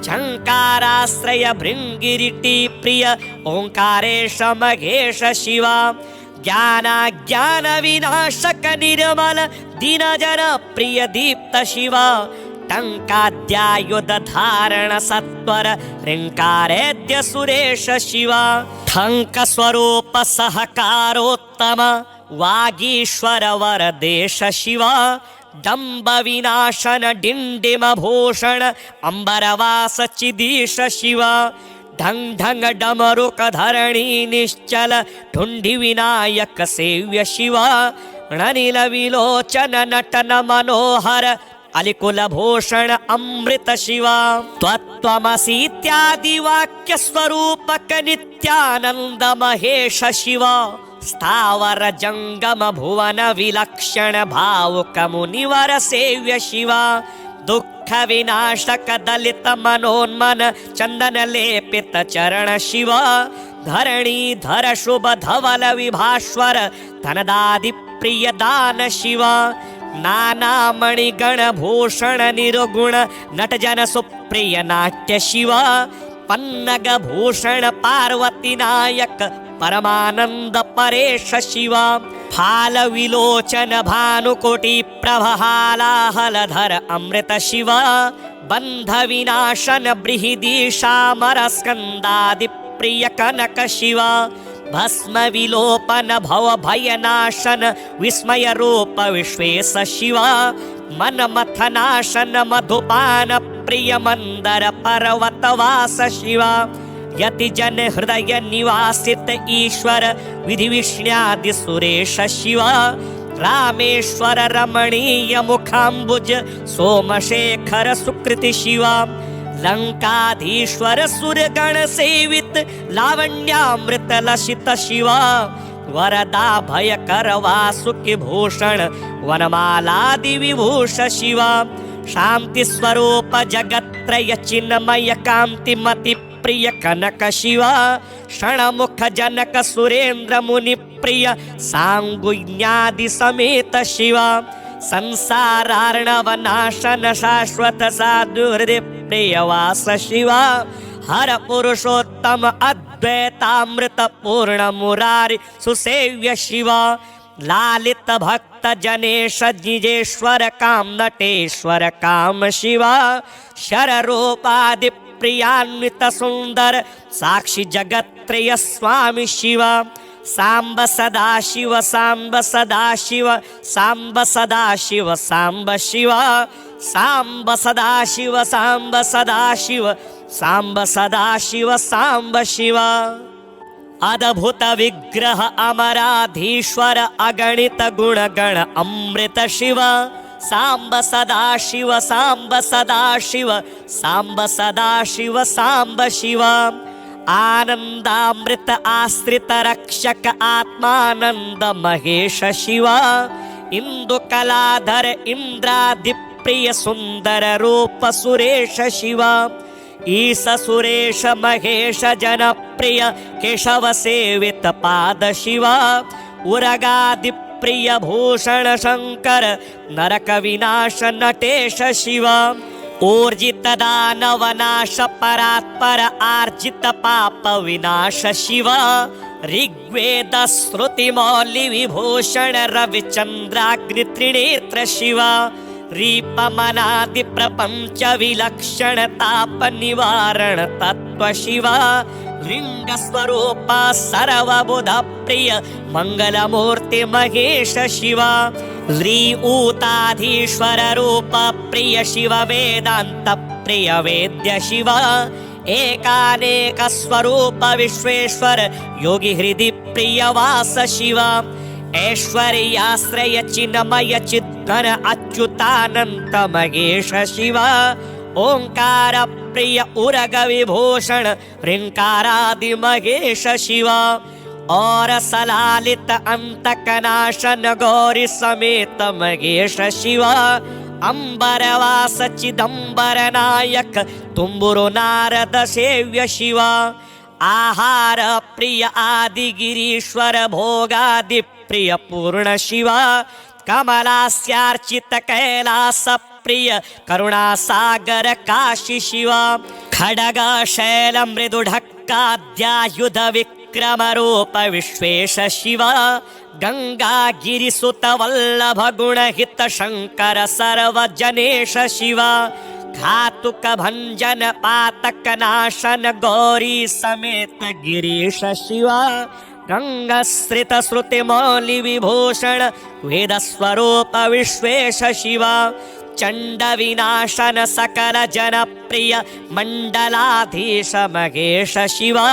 झंकाराश्रय भृंगिरिटी प्रिय ओंकारेश महेश शिव ज्ञान विनाशक निर्मल दीन जन प्रिय दीप्त शिव टंकाद्यायुध धारण सत्वर ऋंकारेद्य सुरेश शिव ठंक स्वरूप सहकारोत्तम वागीश्वर वरदेश शिव डंब विनाशन डिंडिम भूषण अंबरवास चिदीश शिव ढंग ढंग डमरुक धरणी निश्चल ढुंढि विनायक सेव्य शिव णनिल विलोचन नटन मनोहर अलिकुल भूषण अमृत शिव त्वत्वमसीत्यादि वाक्य स्वरूपक नित्यानंद महेश शिव स्थावर जंगम भुवन विलक्षण भावुक मुनिवर सेव्य शिव दुख विनाशक दलित मनोन्मन चंदन लेपित चरण शिव धरणी धर शुभ धवल विभास्वर धनदादि प्रिय दान शिव नाना मणिगण भूषण निरुगुण नटजन सुप्रिय नाट्य शिव पन्नग भूषण पार्वती नायक परमानंद परेश शिव फाल विलोचन भानुकोटि प्रभहालाहलधर अमृत शिव बंध विनाशन बृहदीशामर स्कंदादि प्रिय कनक शिव भस्म विलोपन भव भयनाशन विस्मय रूप विश्वेश शिव मन मथनाशन मधुपान प्रिय मंदर पर्वतवास शिव यति जन हृदय निवासित ईश्वर विधि विष्ण्यादि सुरेश शिव रामेश्वर रमणीय मुखाम्बुज सोमशेखर सुकृति शिव लंकाधीश्वर सुरगण सेवित लावण्यामृत लसित शिवा, वरदा भयकर वासुकि भूषण वनमालादि विभूष शिवा, शांति स्वरूप जगत्त्रय चिन्मय कांतिमति प्रिय कनक शिवा, षणमुख जनक सुरेंद्र मुनि प्रिय सांगुज्ञादि समेत शिवा, संसारार्णव नाशन शाश्वत साधु हृदय प्रियवास शिवा, हर पुरुषोत्तम अद्वैतामृत पूर्ण मुरारी सुसेव्य शिवा, लालित भक्त जनेश निजेश्वर काम नटेश्वर काम शिवा, शर रूपादि प्रियान्वित सुंदर साक्षी जगत्त्रय स्वामी शिवा, सांब सदा शिव सांब सदा शिव सांब सदा शिव सांब शिवा, सांब सदा शिव सांब सदा शिव सांब सदा शिव सांब शिवा। अद्भुत विग्रह अमराधीश्वर अगणित गुणगण अमृत शिव, सांब सदा शिव सांब सदा शिव सांब सदा शिव सांब शिव, आनंदामृत आश्रित रक्षक आत्मानंद महेश शिवा, इंदु कलाधर इंद्रादि प्रिय सुंदर रूप सुरेश शिवा, ईश सुरेश महेश जनप्रिय केशव सेवित पाद शिवा, उरगादि प्रिय भूषण शंकर नरक विनाश नटेश शिवा, ऊर्जित दानव नाश परात्पर आर्जित पाप विनाश शिवा, ऋग्वेद श्रुति मौलि विभूषण रविचंद्राग्नि त्रिनेत्र शिवा, रीपमनादि प्रपंच विलक्षण ताप निवारण तत्व शिवा, लिंग स्वरूप सर्वबुध प्रिय मंगलमूर्ति महेश शिवा, ह्री ऊताधीश्वर रूप प्रिय शिव वेदांत प्रिय वेद्य शिवा, एकानेक स्वरूप विश्वेश्वर योगी हृदि प्रिय वास शिवा, ऐश्वर्याश्रय चिन्मय चिद्घन अच्युतानंत महेश शिवा, ओंकार प्रिय उरग विभूषण ऋंकारादि महेश शिवा, और सलालित अंतकनाशन गौरी समेत महेश शिवा, अंबरवास चिदंबर नायक तुम्बुरु नारद सेव्य शिवा, आहार प्रिय आदि गिरीश्वर भोगादि प्रिय पूर्ण शिवा, कमलास्यार्चित कैलास प्रिय करुणा सागर काशी शिवा, खडग शैल मृदु ढक्काद्यायुध विक्रम रूप विश्वेश शिवा, गंगा गिरिसुत वल्लभ गुण हित शंकर सर्वजनेश शिवा, घातुक भंजन पातक नाशन गौरी समेत गिरीश शिवा, गंगश्रित श्रुति मौलि विभूषण वेद स्वरूप विश्वेश शिवा, चंड विनाशन सकल जन प्रिय मंडलाधीश महेश शिवा,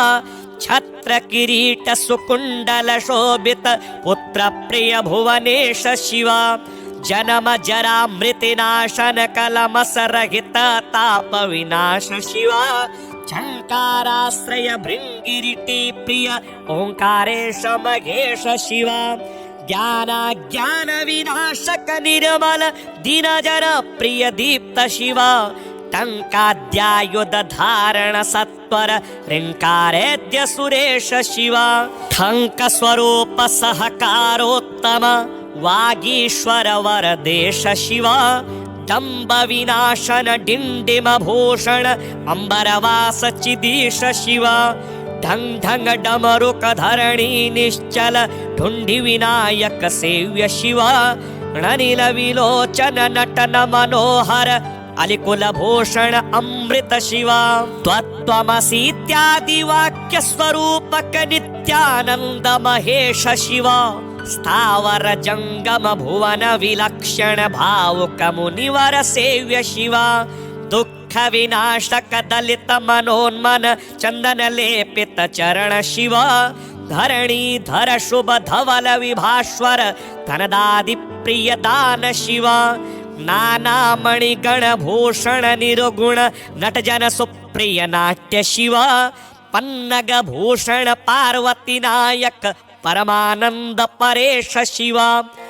छत्र किरीट सुकुंडल शोभित पुत्र प्रिय भुवनेश शिवा, जन्म जरा मृति नाशन कलमस रहित ताप विनाश शिवा, झंकाराश्रय भृंगिरिटी प्रिय ओंकारेश महेश शिवा, ज्ञान विनाशक निर्मल दीन जन प्रिय दीप्त शिवा, टंकाद्यायुध धारण सत्वर ऋंकारेद्य सुरेश शिवा, ठंक स्वरूप सहकारोत्तम वागीश्वर वरदेश शिवा, दंब विनाशन डिंडिम भूषण अंबरवास चिदीश शिवा, ढंग ढंग डमरुक धरणी निश्चल ढुंढि विनायक सेव्य शिवा, णनिल विलोचन नटन मनोहर अलिकुल भूषण अमृत शिवा, त्वत्त्वमसीत्यादि वाक्य स्वरूपक नित्यानंद महेश शिवा, स्थावर जंगम भुवन विलक्षण भावुक मुनिवर सेव्य शिवा, दुख विनाशक दलित मनोन्मन चंदन लेपित चरण शिवा, धरणी धर शुभ धवल विभास्वर धनदादि प्रिय दान शिवा, नाना मणिगण भूषण निर्गुण नटजन सुप्रिय नाट्य शिव पन्नग भूषण पार्वती नायक परमानंद परेश शिव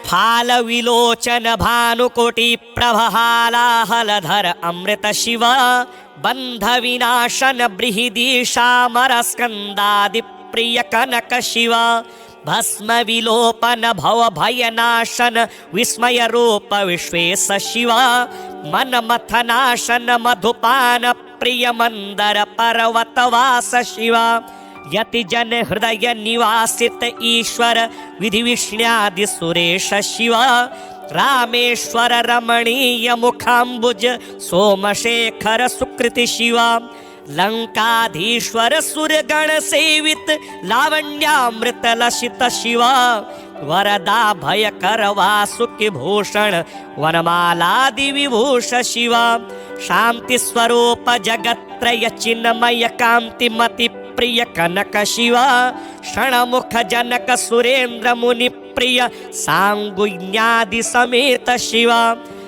फाल विलोचन भानुकोटि प्रभहालाहलधर अमृत शिव बंध विनाशन बृहदीशामर स्कंदादि प्रिय कनक शिव भस्म विलोपन भव भयनाशन विस्मय रूप विश्वेश शिव मन मथनाशन मधुपान प्रिय मंदर पर्वतवास शिव यति जन हृदय निवासित ईश्वर विधि विष्ण्यादि सुरेश शिव रामेश्वर रमणीय मुखाम्बुज सोमशेखर सुकृति शिव लंकाधीश्वर सुरगण सेवित लावण्यामृत लसित शिव वरदा भयकर वासुकि भूषण वनमालादि विभूष शिव शांति स्वरूप जगत्रय चिन्मय कांतिमति प्रिय कनक शिव क्षणमुख जनक सुरेंद्र मुनि प्रिय सांगुन्यादि समेत शिव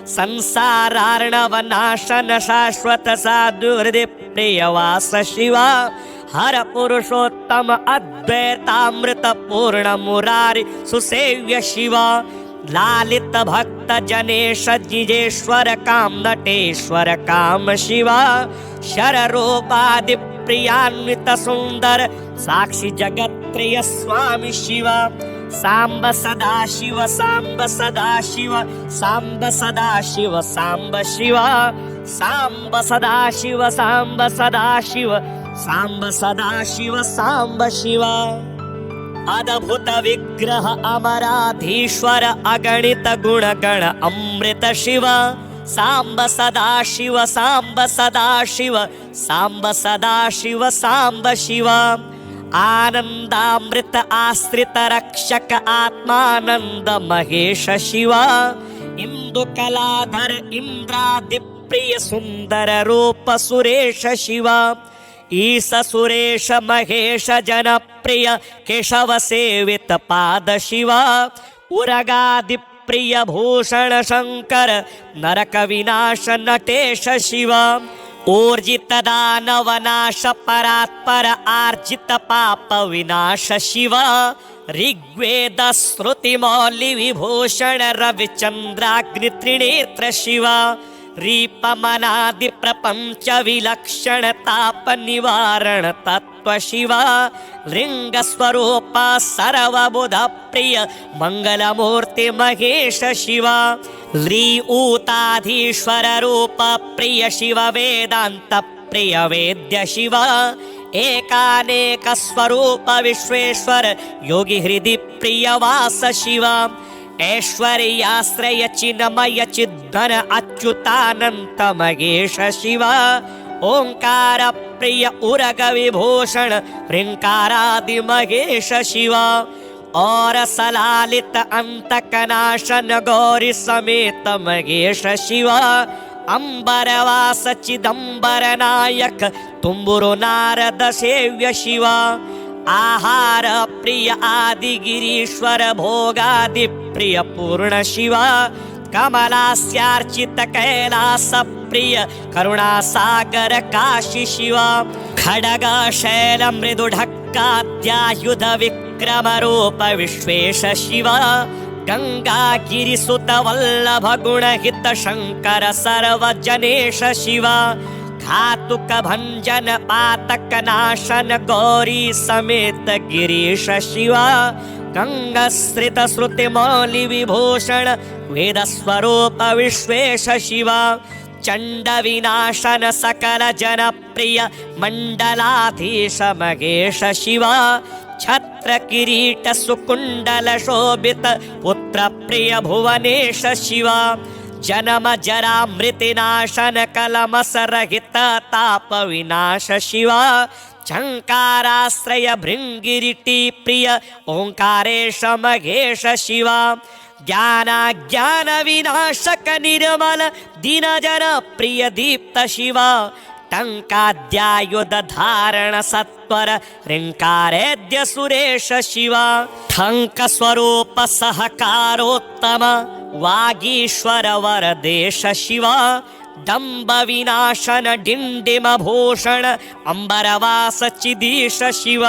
संसारार्णव नाशन शाश्वत साधु हृदय प्रियवास शिव हर पुरुषोत्तम अद्वैतामृत पूर्ण मुरारि सुसेव्य शिव लालित भक्त जनेश जिजेश्वर काम नटेश्वर काम शिव शर रूपादि प्रियान्वित सुंदर साक्षी जगत प्रिय स्वामी शिव सांब सदा शिव सांब सदा शिव सांब सदा शिव सांब शिव सांब सदा शिव सांब सदा शिव सांब सदा शिव सांब शिव अद्भुत विग्रह अमराधीश्वर अगणित गुणगण अमृत शिव सांब सदा शिव सांब सदा शिव सांब सदा शिव सांब शिव आनंदामृत आश्रित रक्षक आत्मानंद महेश शिव इंदु कलाधर इंद्रादि प्रिय सुंदर रूप सुरेश शिव ईश सुरेश महेश जनप्रिय केशव सेवित पाद शिव उरगादि प्रिय भूषण शंकर नरक विनाश नटेश शिव ऊर्जित दानव नाश परात्पर आर्जित पाप विनाश शिव ऋग्वेद श्रुति मौलि विभूषण रविचंद्राग्नि त्रिनेत्र शिव रीपमनादि प्रपंच विलक्षण ताप निवारण तत्व शिव लिंग स्वरूप सर्वबुध प्रिय मंगलमूर्ति महेश शिव ली ऊताधीश्वर रूप प्रिय शिव वेदांत प्रिय वेद्य शिव एकानेक स्वरूप विश्वेश्वर योगी हृदि प्रिय वास शिव ऐश्वर्याश्रय चिन्मय चिद्धन अच्युतानंत महेश शिव ओंकार प्रिय उरग विभूषण ह्रींकारादि महेश शिव और सलालित अंतकनाशन गौरी समेत महेश शिव अंबरवास चिदंबर नायक तुम्बुरु नारद सेव्य शिव आहार प्रिय आदि गिरीश्वर भोगादि प्रिय पूर्ण शिव कमलास्यार्चित कैलास प्रिय करुणा सागर काशी शिव खडग शैल मृदु ढक्काद्यायुध विक्रम रूप विश्वेश शिव गंगा गिरिसुत वल्लभ गुण हित शंकर सर्वजनेश शिव घातुक भंजन पातक नाशन गौरी समेत गिरीश शिव गंगश्रित श्रुति मौलि विभूषण वेद स्वरूप विश्वेश शिव चंड विनाशन सकल जन प्रिय मंडलाधीश महेश शिव छत्र किरीट सुकुंडल शोभित पुत्र प्रिय भुवनेश शिव जन्म जरा मृति नाशन कलमस रहित ताप विनाश शिव झंकाराश्रय भृंगिरिटी प्रिय ओंकारेश महेश शिव ज्ञान विनाशक निर्मल दीन जन प्रिय दीप्त शिव टंकाद्यायुध धारण सत्वर ह्रींकारेद्य सुरेश शिव ठंक स्वरूप सहकारोत्तम वागीश्वर वरदेश शिव डम्ब विनाशन डिंडिम भूषण अंबरवास चिदीश शिव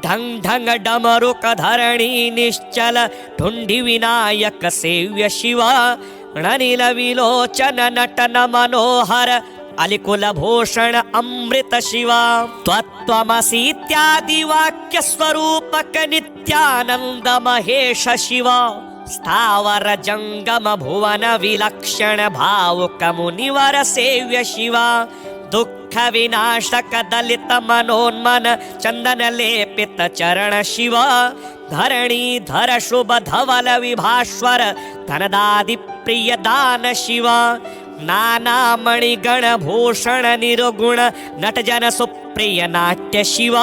ढंग ढंग डमरुक धरणी निश्चल ढुंढि विनायक सेव्य शिव णनिल विलोचन नटन मनोहर अलिकुल भूषण अमृत शिव त्वत्त्वमसीत्यादि वाक्य स्वरूपक नित्यानंद महेश शिव स्थावर जंगम भुवन विलक्षण भावुक मुनिवर सेव्य शिव दुःख विनाशक दलित मनोन्मन चंदन लेपित चरण शिव धरणी धर शुभ धवल विभास्वर धनदादि प्रिय दान शिव नाना मणिगण भूषण निरुगुण नटजन सुप्रिय नाट्य शिव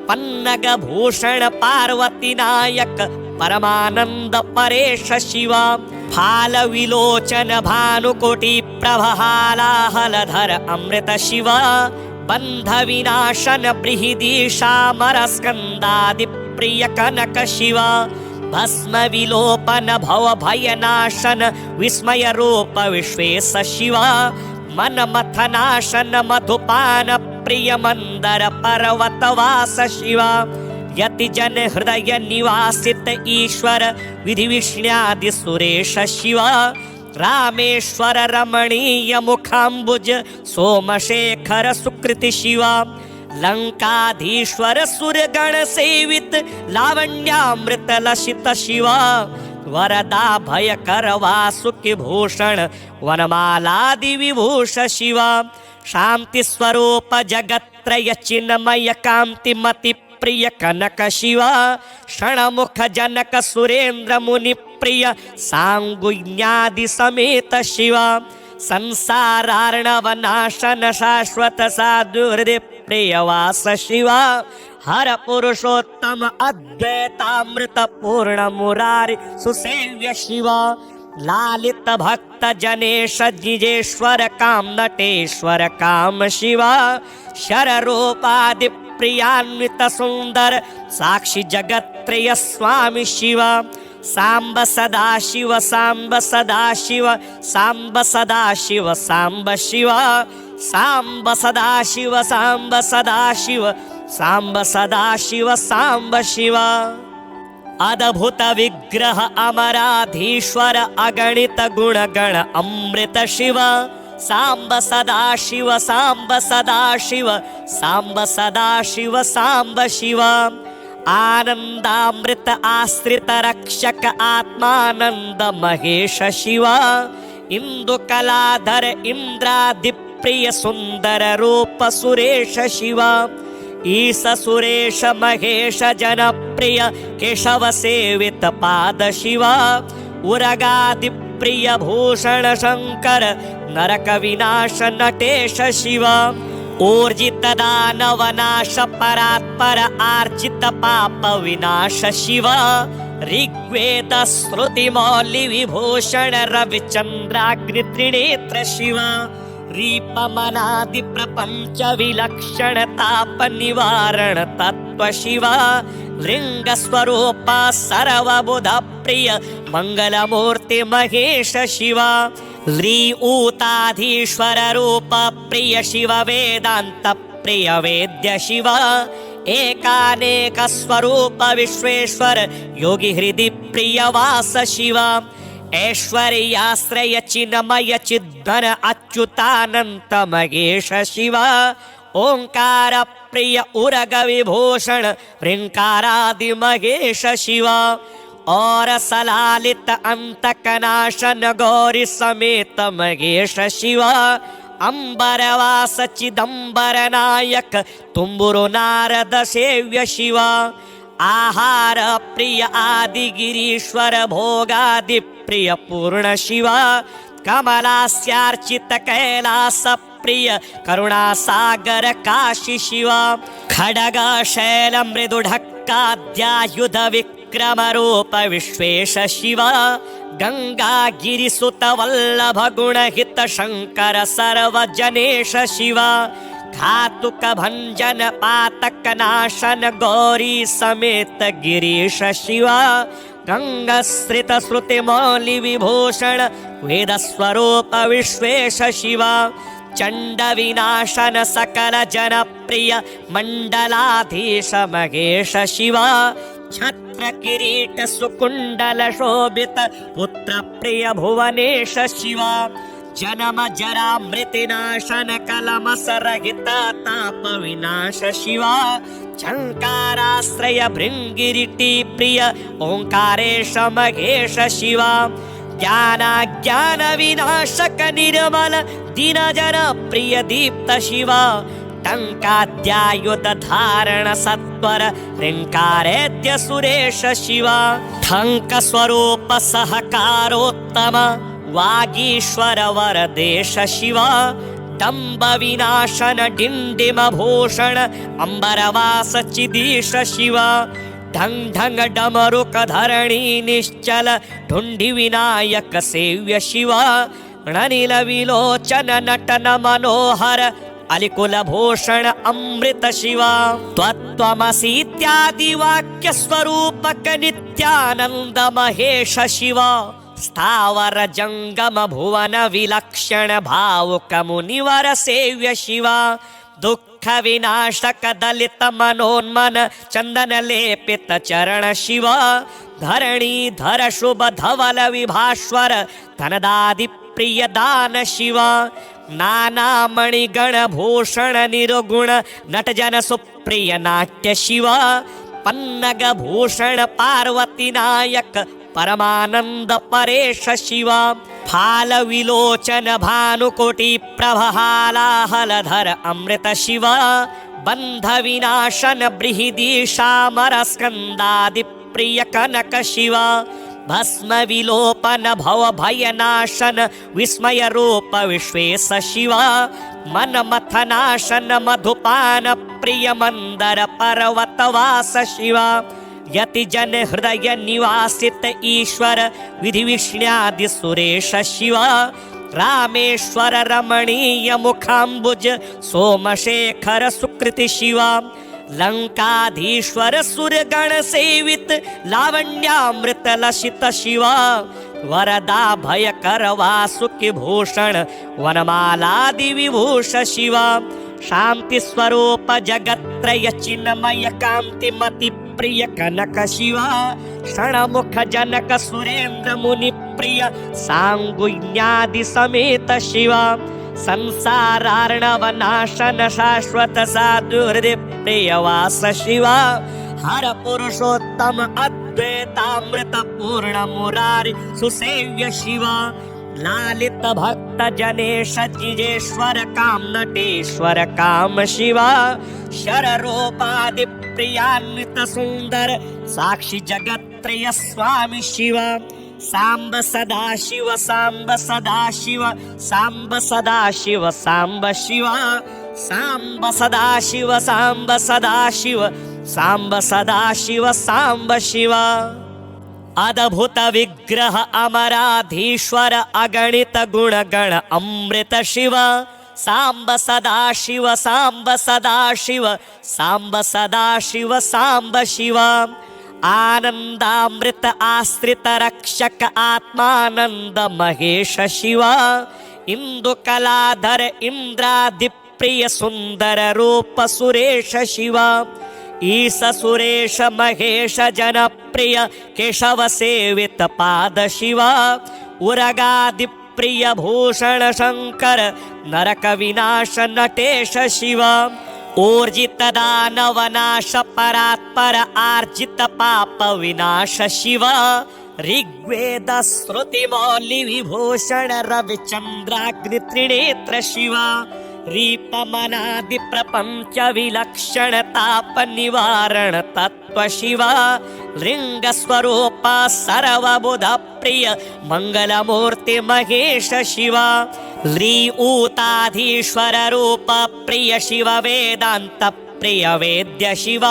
पन्नग भूषण पार्वती नायक परमानंद परेश शिव फाल विलोचन भानुकोटि प्रभहालाहलधर अमृत शिव बंध विनाशन बृहदीशामर स्कंदादि प्रिय कनक शिव भस्म विलोपन भव भयनाशन विस्मय रूप विश्वेश शिव मन मथनाशन मधुपान प्रिय मंदर पर्वतवास शिव यति जन हृदय निवासित ईश्वर विधि विष्ण्यादि सुरेश शिव रामेश्वर रमणीय मुखाम्बुज सोमशेखर सुकृति शिव लंकाधीश्वर सुरगण सेवित लावण्यामृत लसित शिव वरदा भयकर वासुकि भूषण वनमालादि विभूष शिव शांति स्वरूप जगत्त्रय चिन्मय कांति मति प्रिय कनक शिव क्षणमुख जनक सुरेंद्र मुनि प्रिय सांगुज्ञादि समेत शिव संसारार्णव नाशन शाश्वत साधु हृदय प्रियवास शिव हर पुरुषोत्तम अद्वैतामृत पूर्ण मुरारि सुसेव्य शिव लालित भक्त जनेश जिजेश्वर काम नटेश्वर काम शिव शर रूपादि प्रियान्वित सुंदर साक्षी जगत्त्रय स्वामी शिव सांब सदा शिव सांब सदा शिव सांब सदा शिव सांब शिव सांब सदा शिव सांब सदा शिव सांब सदा शिव सांब शिव अद्भुत विग्रह अमराधीश्वर अगणित गुणगण अमृत शिव सांब सदा शिव सांब सदा शिव सांब सदा शिव सांब शिव आनंदामृत आश्रित रक्षक आत्मानंद महेश शिव इंदु कलाधर इंद्रादि प्रिय सुंदर रूप सुरेश शिव ईश सुरेश महेश जनप्रिय केशव सेवित पाद शिव उरगादि प्रिय भूषण शंकर नरक विनाश नटेश शिव ऊर्जित दानव नाश परात्पर आर्जित पाप विनाश शिव ऋग्वेद श्रुति मौलि विभूषण रविचंद्राग्नि त्रिनेत्र शिव रीपमनादि प्रपंच विलक्षण ताप निवारण तत्व शिव लिंग स्वरूप सर्वबुध प्रिय मंगलमूर्ति महेश शिव ह्री ऊताधीश्वर रूप प्रिय शिव वेदांत प्रिय वेद्य शिव एकानेक स्वरूप विश्वेश्वर योगी हृदि प्रिय वास शिव ऐश्वर्याश्रय चिन्मय चिद्धन अच्युतानंत महेश शिव ओंकार प्रिय उरग विभूषण ह्रींकारादि महेश शिव और सलालित अंतकनाशन गौरी समेत महेश शिव अंबरवास चिदंबर नायक तुम्बुरु नारद सेव्य शिव आहार प्रिय आदि गिरीश्वर भोगादि प्रिय पूर्ण शिव कमलास्यार्चित कैलास प्रिय करुणा सागर काशी शिव खडग शैल मृदुढक्काद्यायुध विक्रम रूप विश्वेश शिव गंगा गिरिसुत वल्लभ गुण हित शंकर सर्वजनेश शिव घातुक भंजन पातक नाशन गौरी समेत गिरीश शिव गंगस्त्रित श्रुति मौलि विभूषण वेद स्वरूप विश्वेश शिव चंड विनाशन सकल जन प्रिय मंडलाधीश महेश शिव छत्र किरीट सुकुंडल शोभित पुत्र प्रिय भुवनेश शिव जन्म जरा मृतिनाशन कलमस रहित ताप विनाश शिव झंकाराश्रय भृंगिरिटी प्रिय ओंकारेश महेश शिव ज्ञान विनाशक निर्मल दीन जन प्रिय दीप्त शिव टंकाद्यायुध धारण सत्वर ऋंकारेद्य सुरेश शिव ठंक स्वरूप सहकारोत्तम वागीश्वर वरदेश शिव दंभ विनाशन डिंडिम भूषण अंबरवास चिदीश शिव ढंग ढंग डमरुक धरणी निश्चल ढुंढि विनायक सेव्य शिव णनिल विलोचन नटन मनोहर अलिकुल भूषण अमृत शिव त्वत्त्वमसीत्यादि वाक्य स्वरूपक नित्यानंद महेश शिव स्थावर जंगम भुवन विलक्षण भावुक मुनिवर सेव्य शिव दुख विनाशक दलित मनोन्मन चंदन लेपित चरण शिव धरणी धर शुभ धवल विभास्वर धनदादि प्रिय दान शिव नाना मणिगण भूषण निरुगुण नटजन सुप्रिय नाट्य शिव पन्नग भूषण पार्वती नायक परमानंद परेश शिव फाल विलोचन भानुकोटि प्रभहालाहलधर अमृत शिव बंध विनाशन बृहदीशामर स्कंदादि प्रिय कनक शिव भस्म विलोपन भव भयनाशन विस्मय रूप विश्वेश शिव मन मथनाशन मधुपान प्रिय मंदर पर्वतवास शिव यति जन हृदय निवासित ईश्वर विधि विष्ण्यादि सुरेश शिव रामेश्वर रमणीय मुखाम्बुज सोमशेखर सुकृति शिव लंकाधीश्वर सुरगण सेवित लावण्यामृत लसित शिव वरदा भयकर वासुकि भूषण वनमालादि विभूष शिव शांति स्वरूप जगत्रय चिन्मय कांति मति प्रिय कनक शिव षणमुख जनक सुरेंद्र मुनि प्रिय सांगुण्यादि समेत शिव संसारार्णव नाशन शाश्वत साधु हृदय प्रिय वास शिव हर पुरुषोत्तम अद्वैतामृत पूर्ण मुरारि सुसेव्य शिव लालित भक्त जनेश जिजेश्वर काम नटेश्वर काम शिव शर रूपादि प्रियान्वित सुंदर साक्षी जगत प्रिय स्वामी शिव सांब सदा शिव सांब सदा शिव सांब सदा शिव सांब शिव सांब सदा शिव सांब सदा शिव सांब सदा शिव सांब शिव अद्भुत विग्रह अमराधीश्वर अगणित गुणगण अमृत शिव सांब सदा शिव सांब सदा शिव सांब सदा शिव सांब शिव आनंदामृत आश्रित रक्षक आत्मानंद महेश शिव इंदु कलाधर इंद्रादि प्रिय सुंदर रूप सुरेश शिव ईश सुरेश महेश जन प्रिय केशव सेवित पाद शिव उरगादि प्रिय भूषण शंकर नरक विनाश नटेश शिव ऊर्जित दानव नाश परात्पर आर्जित पाप विनाश शिव ऋग्वेद श्रुति मौलि विभूषण रविचंद्राग्नि त्रिनेत्र शिव रीपमनादि प्रपंच विलक्षण ताप निवारण तत्व शिव लिंग स्वरूप सर्वबुध प्रिय मंगलमूर्ति महेश शिव ली ऊताधीश्वर रूप प्रिय शिव वेदांत प्रिय वेद्य शिव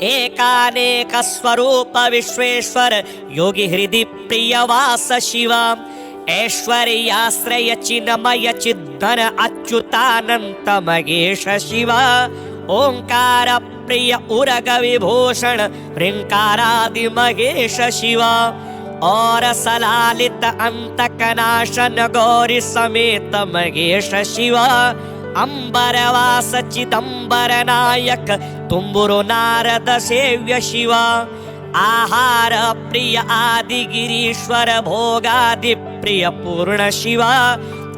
एकानेक स्वरूप विश्वेश्वर योगी हृदि प्रिय वास शिव ऐश्वर्याश्रय चिन्मय चिद्धन अच्युतानंत महेश शिव ओंकार प्रिय उरग विभूषण ह्रींकारादि महेश शिव और सलालित अंतकनाशन गौरी समेत महेश शिव अंबरवास चिदंबर नायक तुम्बुरु नारद सेव्य शिव आहार प्रिय आदि गिरीश्वर भोगादि प्रिय पूर्ण शिव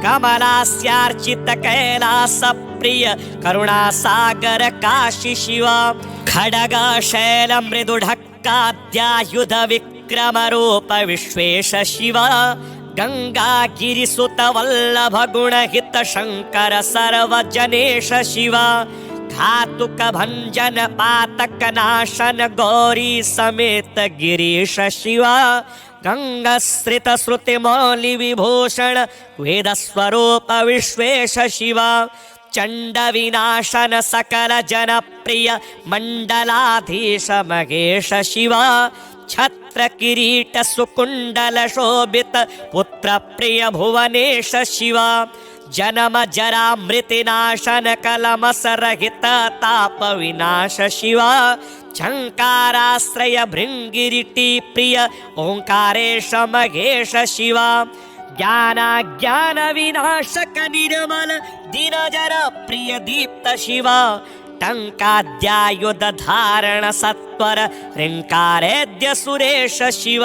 कमलास्यार्चित कैलास प्रिय करुणा सागर काशी शिव खडग शैल मृदुढक्काद्यायुध विक्रम रूप विश्वेश शिव गंगा गिरिसुत वल्लभ गुण हित शंकर सर्वजनेश शिव घातुक भंजन पातक नाशन गौरी समेत गिरीश शिव गंगश्रित श्रुति मौलि विभूषण वेद स्वरूप विश्वेश शिव चंड विनाशन सकल जन प्रिय मंडलाधीश महेश शिव छत्र किरीट सुकुंडल शोभित पुत्र प्रिय भुवनेश शिव जन्म जरा मृति नाशन कलमस रहित ताप विनाश शिव झंकाराश्रय भृंगिरिटी प्रिय ओंकारेश महेश शिव ज्ञान विनाशक निर्मल दिनजर प्रिय दीप्त शिव टंकाद्यायुध धारण सत्वर ह्रींकारेद्य सुरेश शिव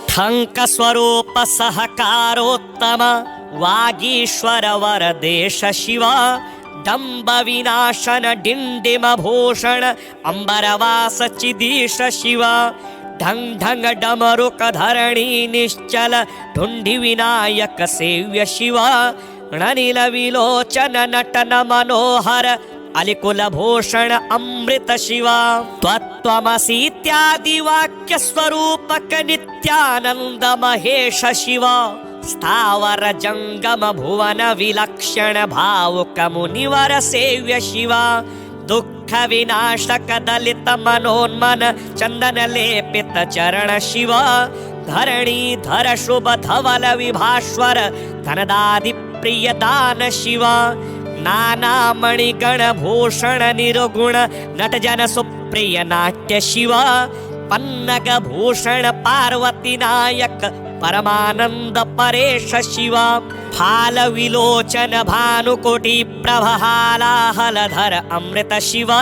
ठंक स्वरूप सहकारोत्तम वागीश्वर वरदेश शिव डंब विनाशन डिंडिम भूषण अंबरवास चिदीश शिव ढंग ढंग डमरुक धरणी निश्चल ढुंढि विनायक सेव्य शिव णनिल विलोचन नटन मनोहर अलिकुल भूषण अमृत शिव त्वत्त्वमसीत्यादि वाक्य स्वरूपक नित्यानंद महेश शिव स्थावर जंगम भुवन विलक्षण भावुक मुनिवर सेव्य शिव दुख विनाशक दलित मनोन्मन चंदन लेपित चरण शिव धरणी धर शुभ धवल विभास्वर धनदादि प्रिय दान शिव नाना मणिगण भूषण निरुगुण नटजन सुप्रिय नाट्य शिव पन्नग भूषण पार्वती नायक परमानंद परेश शिव फाल विलोचन भानुकोटि प्रभालाहलधर अमृत शिव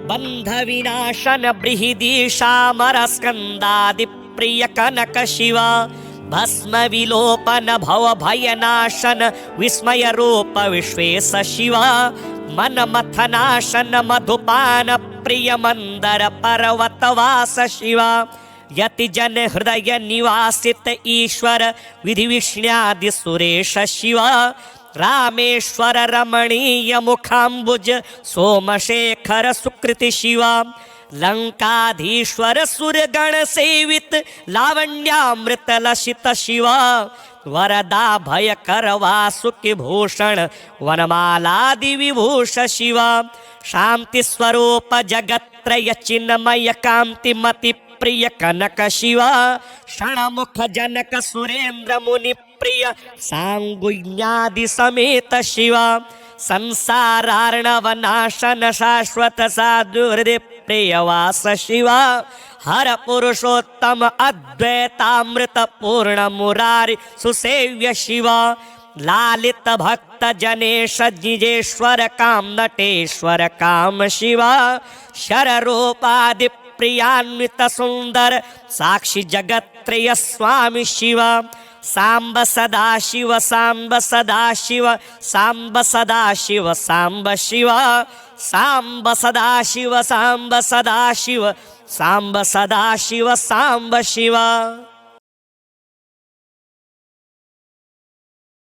बंध विनाशन बृहदीशामर स्कंदादि प्रिय कनक शिव भस्म विलोपन भव भयनाशन विस्मय रूप विश्वेश शिव मन मथनाशन मधुपान प्रिय मंदर पर्वतवास शिव यति जन हृदय निवासित ईश्वर विधि विष्ण्यादि सुरेश शिव रामेश्वर रमणीय मुखाम्बुज सोमशेखर सुकृति शिव लंकाधीश्वर सुरगण सेवित लावण्यामृत लसित शिव वरदा भयकर वासुकि भूषण वनमालादि विभूष शिव शांति स्वरूप जगत्रय चिन्मय कांति मति प्रिय कनक शिव क्षणमुख जनक सुरेंद्र मुनि प्रिय सांगुण्यादि समेत शिव संसारार्णव नाशन शाश्वत साधुहृदय प्रियवास शिव हर पुरुषोत्तम अद्वैतामृत पूर्ण मुरारी सुसेव्य शिव लालित भक्त जनेश जिजेश्वर काम नटेश्वर काम शिव शर रूपादि प्रियान्वित सुंदर साक्षी जगत्त्रय स्वामी शिव सांब सदा शिव सांब सदा शिव सांब सदा शिव सांब शिव सांब सदा शिव सांब सदा शिव सांब सदा शिव सांब शिव।